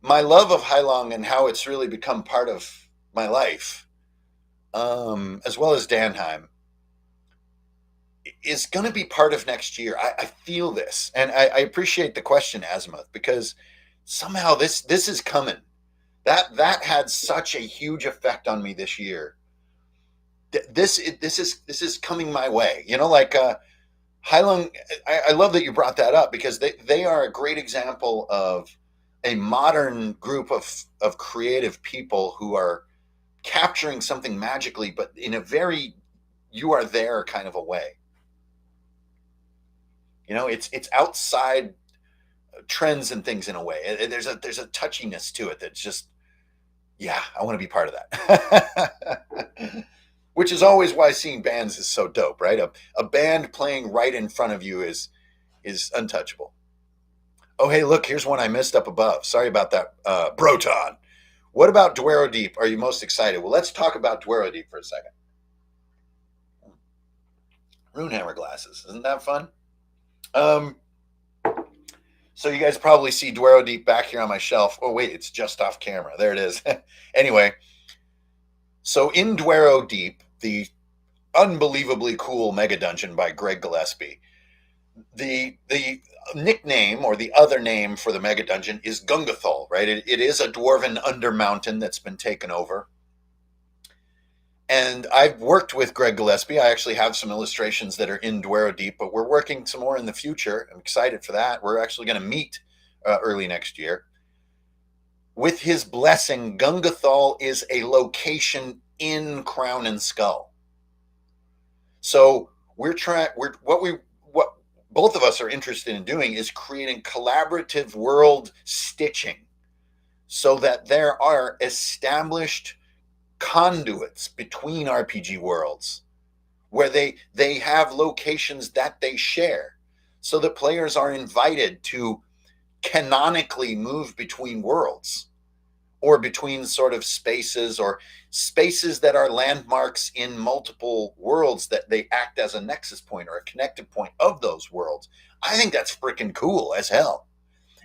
A: my love of Heilong and how it's really become part of my life, as well as Danheim, is going to be part of next year. I feel this, and I appreciate the question, Azimuth, because somehow this is coming. That had such a huge effect on me this year. This is coming my way. Like Heilong. I love that you brought that up because they are a great example of a modern group of creative people who are capturing something magically, but in a very you are there kind of a way. It's outside trends and things in a way. There's a touchiness to it that's just, yeah, I want to be part of that. Which is always why seeing bands is so dope, right? A band playing right in front of you is untouchable. Oh, hey, look, here's one I missed up above. Sorry about that, Broton. What about Dwero Deep are you most excited? Well, let's talk about Dwero Deep for a second. Runehammer glasses. Isn't that fun? So you guys probably see Dwero Deep back here on my shelf. Oh, wait, it's just off camera. There it is. Anyway, so in Dwero Deep, the unbelievably cool mega dungeon by Greg Gillespie, the nickname or the other name for the mega dungeon is Gungathol, right? It is a dwarven undermountain that's been taken over. And I've worked with Greg Gillespie. I actually have some illustrations that are in Dwero Deep, but we're working some more in the future. I'm excited for that. We're actually going to meet early next year. With his blessing, Gungathol is a location in Crown and Skull. So what both of us are interested in doing is creating collaborative world stitching so that there are established conduits between RPG worlds where they have locations that they share so that players are invited to canonically move between worlds or between sort of spaces or spaces that are landmarks in multiple worlds that they act as a nexus point or a connected point of those worlds. I think that's freaking cool as hell.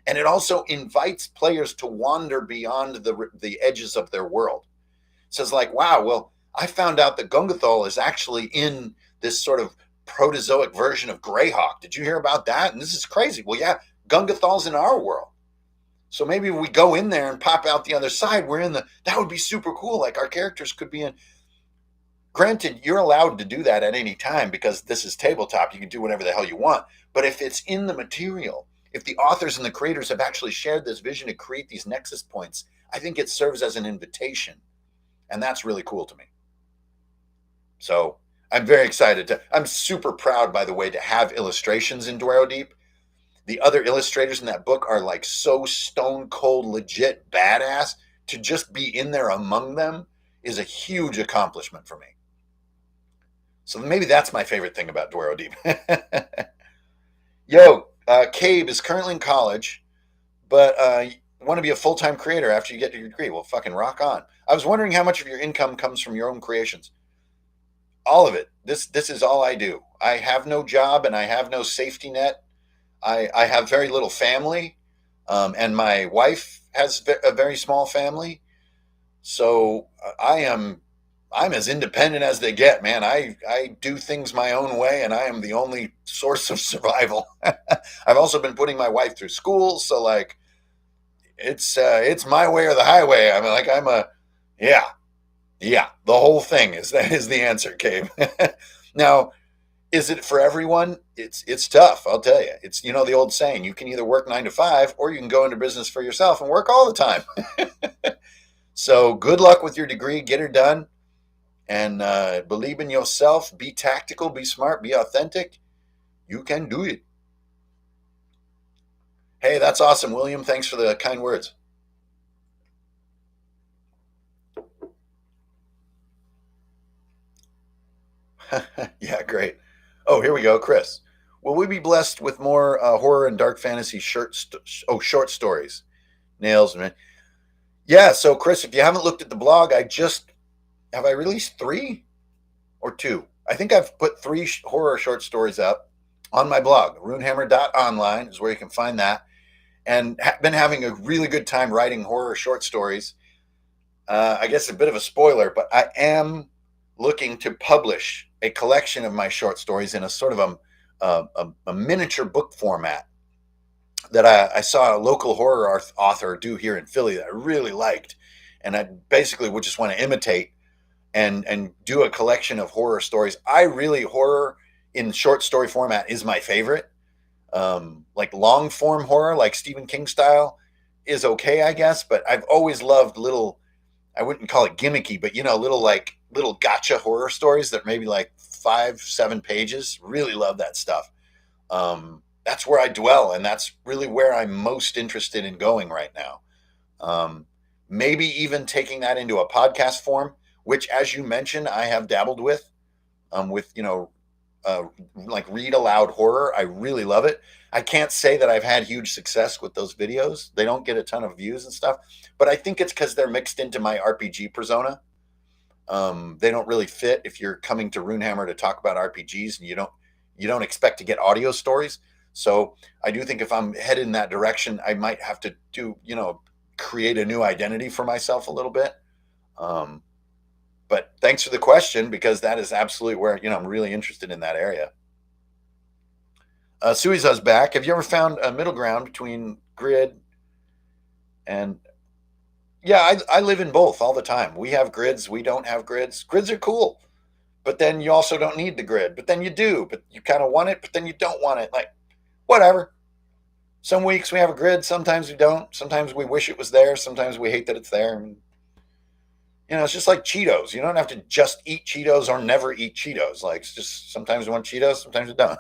A: And it also invites players to wander beyond the edges of their world. Says like, wow, well, I found out that Gungathol is actually in this sort of protozoic version of Greyhawk. Did you hear about that? And this is crazy. Well, yeah, Gungathol's in our world. So maybe we go in there and pop out the other side. That would be super cool. Like our characters could be in. Granted, you're allowed to do that at any time because this is tabletop. You can do whatever the hell you want. But if it's in the material, if the authors and the creators have actually shared this vision to create these nexus points, I think it serves as an invitation. And that's really cool to me. So I'm very excited I'm super proud, by the way, to have illustrations in Dwero Deep. The other illustrators in that book are like so stone cold, legit badass. To just be in there among them is a huge accomplishment for me. So maybe that's my favorite thing about Dwero Deep. Yo, Cabe is currently in college, but want to be a full-time creator after you get your degree. Well, fucking rock on. I was wondering how much of your income comes from your own creations. All of it. This is all I do. I have no job and I have no safety net. I have very little family, and my wife has a very small family. So I'm as independent as they get, man. I do things my own way, and I am the only source of survival. I've also been putting my wife through school, so like it's my way or the highway. I mean, like yeah. The whole thing is the answer, Cave. Now, is it for everyone? It's tough. I'll tell you. It's the old saying: you can either work 9 to 5, or you can go into business for yourself and work all the time. So good luck with your degree. Get her done, and believe in yourself. Be tactical. Be smart. Be authentic. You can do it. Hey, that's awesome, William. Thanks for the kind words. Yeah, great. Oh, here we go, Chris. Will we be blessed with more horror and dark fantasy short stories? Nails, man. Yeah. So, Chris, if you haven't looked at the blog, have I released 3 or 2? I think I've put 3 horror short stories up on my blog. Runehammer.online is where you can find that. And been having a really good time writing horror short stories. I guess a bit of a spoiler, but I am looking to publish a collection of my short stories in a sort of a miniature book format that I saw a local horror author do here in Philly that I really liked. And I basically would just want to imitate and do a collection of horror stories. Horror in short story format is my favorite. Like long form horror, like Stephen King style, is okay, I guess. But I've always loved little, I wouldn't call it gimmicky, but little gotcha horror stories that maybe like 5, 7 pages. Really love that stuff. That's where I dwell, and that's really where I'm most interested in going right now. Maybe even taking that into a podcast form, which, as you mentioned, I have dabbled with like read aloud horror. I really love it. I can't say that I've had huge success with those videos. They don't get a ton of views and stuff, but I think it's because they're mixed into my RPG persona. They don't really fit if you're coming to Runehammer to talk about RPGs and you don't expect to get audio stories. So I do think if I'm headed in that direction, I might have to create a new identity for myself a little bit. But thanks for the question, because that is absolutely where, I'm really interested in that area. Suiza's back. Have you ever found a middle ground between grid and... Yeah, I live in both all the time. We have grids. We don't have grids. Grids are cool, but then you also don't need the grid. But then you do. But you kind of want it, but then you don't want it. Like, whatever. Some weeks we have a grid. Sometimes we don't. Sometimes we wish it was there. Sometimes we hate that it's there. And, it's just like Cheetos. You don't have to just eat Cheetos or never eat Cheetos. Like, it's just sometimes you want Cheetos, sometimes you don't.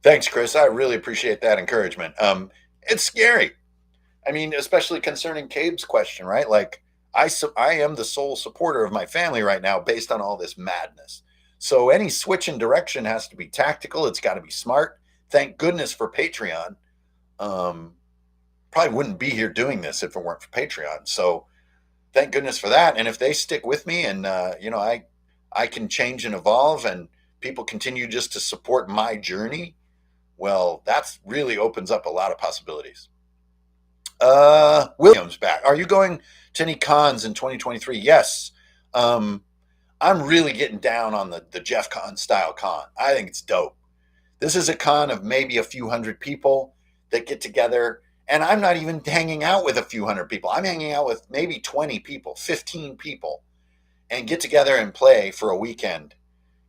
A: Thanks, Chris. I really appreciate that encouragement. It's scary. I mean, especially concerning Cabe's question, right? Like, I am the sole supporter of my family right now based on all this madness. So any switch in direction has to be tactical. It's got to be smart. Thank goodness for Patreon. Probably wouldn't be here doing this if it weren't for Patreon. So thank goodness for that. And if they stick with me and, I can change and evolve and people continue just to support my journey, well, that really opens up a lot of possibilities. William's back. Are you going to any cons in 2023? Yes. I'm really getting down on the Jeff Con style con. I think it's dope. This is a con of maybe a few hundred people that get together, and I'm not even hanging out with a few hundred people. I'm hanging out with maybe 20 people, 15 people, and get together and play for a weekend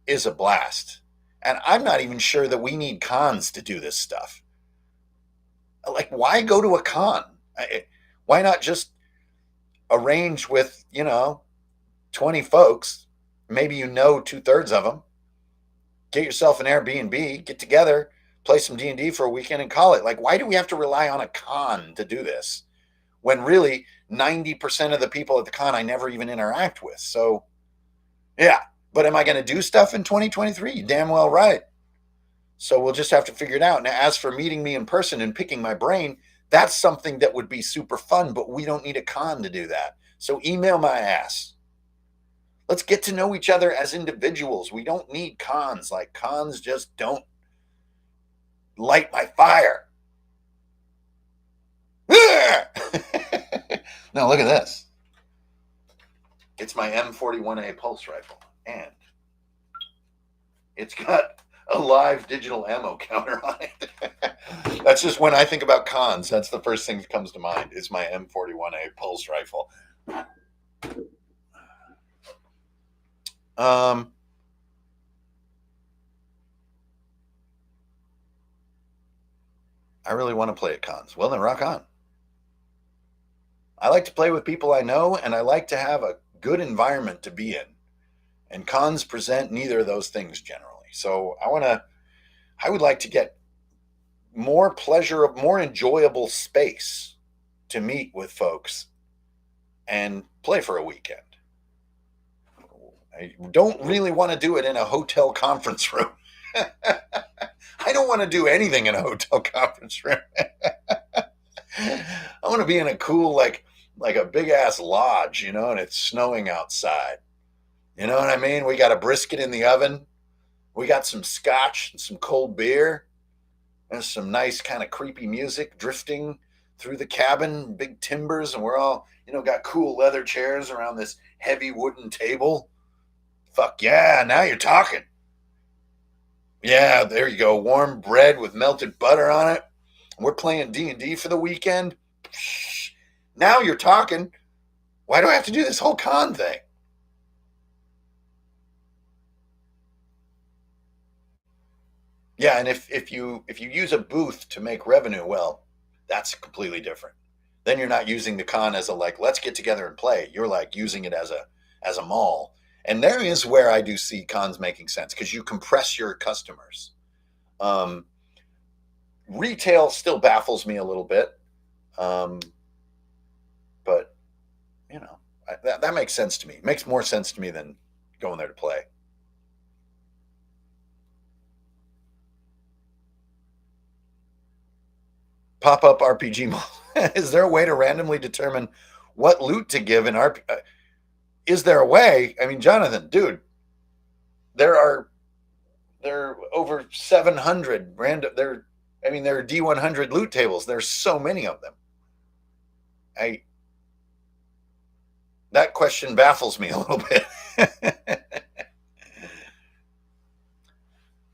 A: is a blast. And I'm not even sure that we need cons to do this stuff. Like, why go to a con? Why not just arrange with, 20 folks, maybe 2/3 of them, get yourself an Airbnb, get together, play some D&D for a weekend and call it. Like, why do we have to rely on a con to do this when really 90% of the people at the con I never even interact with? So, yeah. But am I going to do stuff in 2023? You damn well right. So we'll just have to figure it out. Now, as for meeting me in person and picking my brain, that's something that would be super fun, but we don't need a con to do that. So email my ass. Let's get to know each other as individuals. We don't need cons. Like, cons just don't light my fire. Now, look at this. It's my M41A pulse rifle, and it's got a live digital ammo counter on it. That's just when I think about cons. That's the first thing that comes to mind is my M41A pulse rifle. I really want to play at cons. Well, then rock on. I like to play with people I know, and I like to have a good environment to be in. And cons present neither of those things generally. So I would like to get more enjoyable space to meet with folks and play for a weekend. I don't really want to do it in a hotel conference room. I don't want to do anything in a hotel conference room. I want to be in a cool, like a big ass lodge, and it's snowing outside. You know what I mean? We got a brisket in the oven. We got some scotch and some cold beer. There's some nice kind of creepy music drifting through the cabin, big timbers, and we're all, got cool leather chairs around this heavy wooden table. Fuck yeah, now you're talking. Yeah, there you go. Warm bread with melted butter on it. We're playing D&D for the weekend. Now you're talking. Why do I have to do this whole con thing? Yeah, and if you use a booth to make revenue, well, that's completely different. Then you're not using the con as a like, let's get together and play. You're like using it as a mall. And there is where I do see cons making sense because you compress your customers. Um, Retail still baffles me a little bit, um, but that makes sense to me. It makes more sense to me than going there to play. Pop up RPG mall. Is there a way to randomly determine what loot to give in RP? Is there a way? I mean, Jonathan, dude, there are over 700 random. There are D100 loot tables. There's so many of them. I That question baffles me a little bit.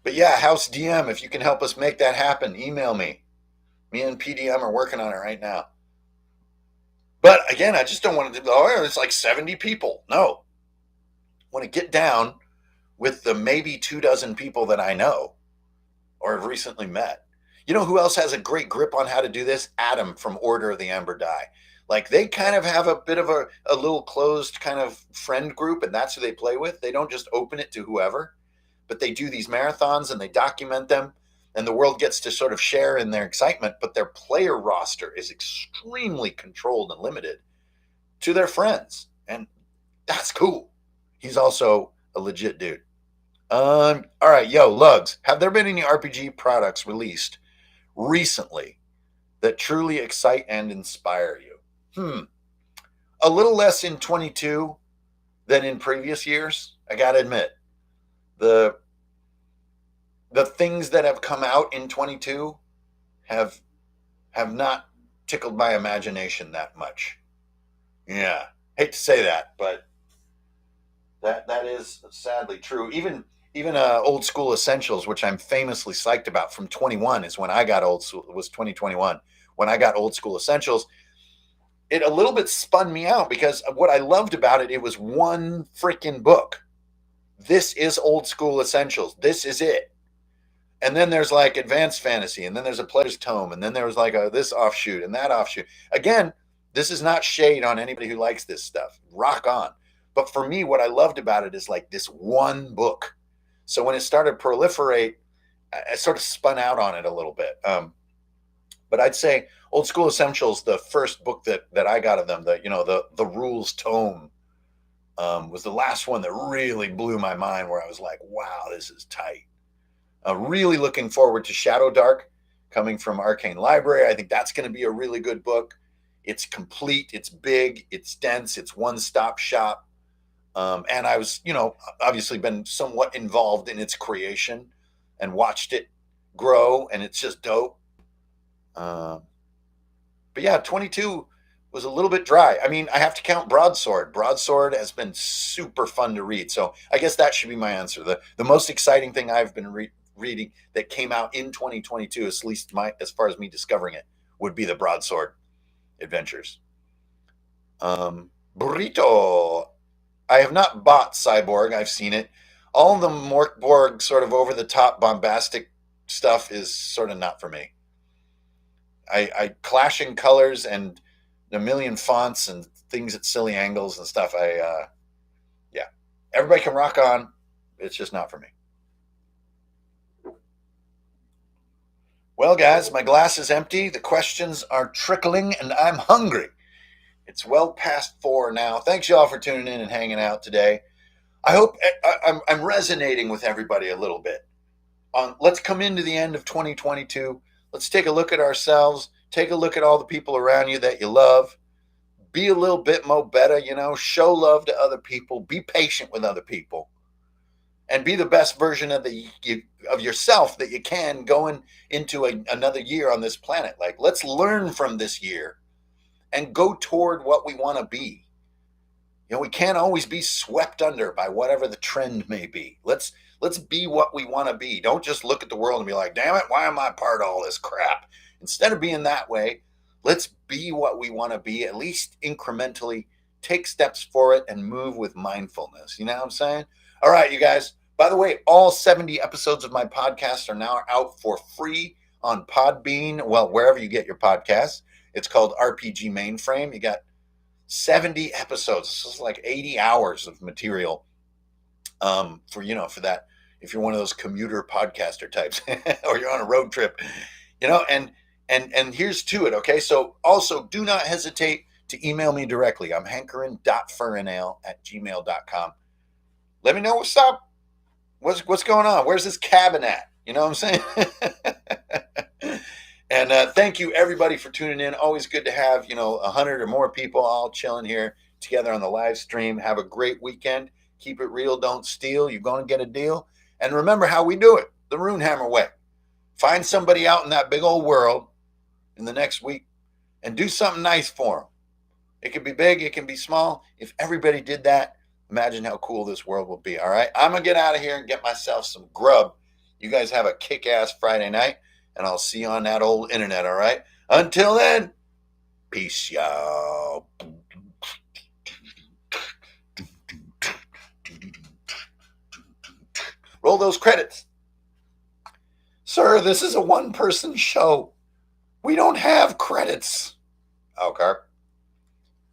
A: But yeah, House DM, if you can help us make that happen, email me. Me and PDM are working on it right now. But again, I just don't want to do, oh, it's like 70 people. No. I want to get down with the maybe 2 dozen people that I know or have recently met. You know who else has a great grip on how to do this? Adam from Order of the Amber Die. Like they kind of have a bit of a little closed kind of friend group, and that's who they play with. They don't just open it to whoever, but they do these marathons and they document them, and the world gets to sort of share in their excitement, but their player roster is extremely controlled and limited to their friends. And that's cool. He's also a legit dude. All right, yo, Lugs, have there been any RPG products released recently that truly excite and inspire you? A little less in 22 than in previous years. I gotta admit, the the things that have come out in 22 have not tickled my imagination that much. Yeah, hate to say that, but that is sadly true. Even old school essentials, which I'm famously psyched about from 21, is when I got old. It was 2021 when I got old school essentials. It a little bit spun me out because what I loved about it, it was one freaking book. This is old school essentials. This is it. And then there's like advanced fantasy, and then there's a player's tome, and then there was like this offshoot and that offshoot. Again, this is not shade on anybody who likes this stuff. Rock on. But for me, what I loved about it is like this one book. So when it started to proliferate, I sort of spun out on it a little bit. But I'd say Old School Essentials, the first book that I got of them, the rules tome, was the last one that really blew my mind. Where I was like, wow, this is tight. Really looking forward to Shadow Dark coming from Arcane Library. I think that's going to be a really good book. It's complete, it's big, it's dense, it's one-stop shop. And I was, obviously been somewhat involved in its creation and watched it grow, and it's just dope. Uh, but yeah, 22 was a little bit dry. I mean, I have to count Broadsword. Broadsword has been super fun to read. So I guess that should be my answer. The most exciting thing I've been reading that came out in 2022, at least as far as me discovering it, would be the Broadsword adventures. Burrito. I have not bought Cyborg. I've seen it. All the Morkborg sort of over the top bombastic stuff is sort of not for me. I clashing colors and a million fonts and things at silly angles and stuff. Yeah, everybody can rock on. It's just not for me. Well, guys, my glass is empty. The questions are trickling, and I'm hungry. It's well past 4 now. Thanks, y'all, for tuning in and hanging out today. I hope I'm resonating with everybody a little bit. Let's come into the end of 2022. Let's take a look at ourselves. Take a look at all the people around you that you love. be a little bit more better, show love to other people, be patient with other people, and be the best version of yourself that you can going into another year on this planet. Like, let's learn from this year and go toward what we want to be. We can't always be swept under by whatever the trend may be. Let's be what we want to be. Don't just look at the world and be like, damn it, why am I part of all this crap? Instead of being that way, let's be what we want to be, at least incrementally, take steps for it and move with mindfulness. You know what I'm saying? All right, you guys. By the way, all 70 episodes of my podcast are now out for free on Podbean. Well, wherever you get your podcasts. It's called RPG Mainframe. You got 70 episodes. This is like 80 hours of material for that. If you're one of those commuter podcaster types or you're on a road trip, and here's to it. Okay. So also do not hesitate to email me directly. I'm hankerin.furandale@gmail.com. Let me know what's up. What's going on? Where's this cabin at? You know what I'm saying? And thank you, everybody, for tuning in. Always good to have, 100 or more people all chilling here together on the live stream. Have a great weekend. Keep it real. Don't steal. You're going to get a deal. And remember how we do it, the Runehammer way. Find somebody out in that big old world in the next week and do something nice for them. It can be big. It can be small. If everybody did that, imagine how cool this world will be. All right. I'm going to get out of here and get myself some grub. You guys have a kick-ass Friday night. And I'll see you on that old internet, all right? Until then, peace, y'all. Roll those credits. Sir, this is a one-person show. We don't have credits. Okay.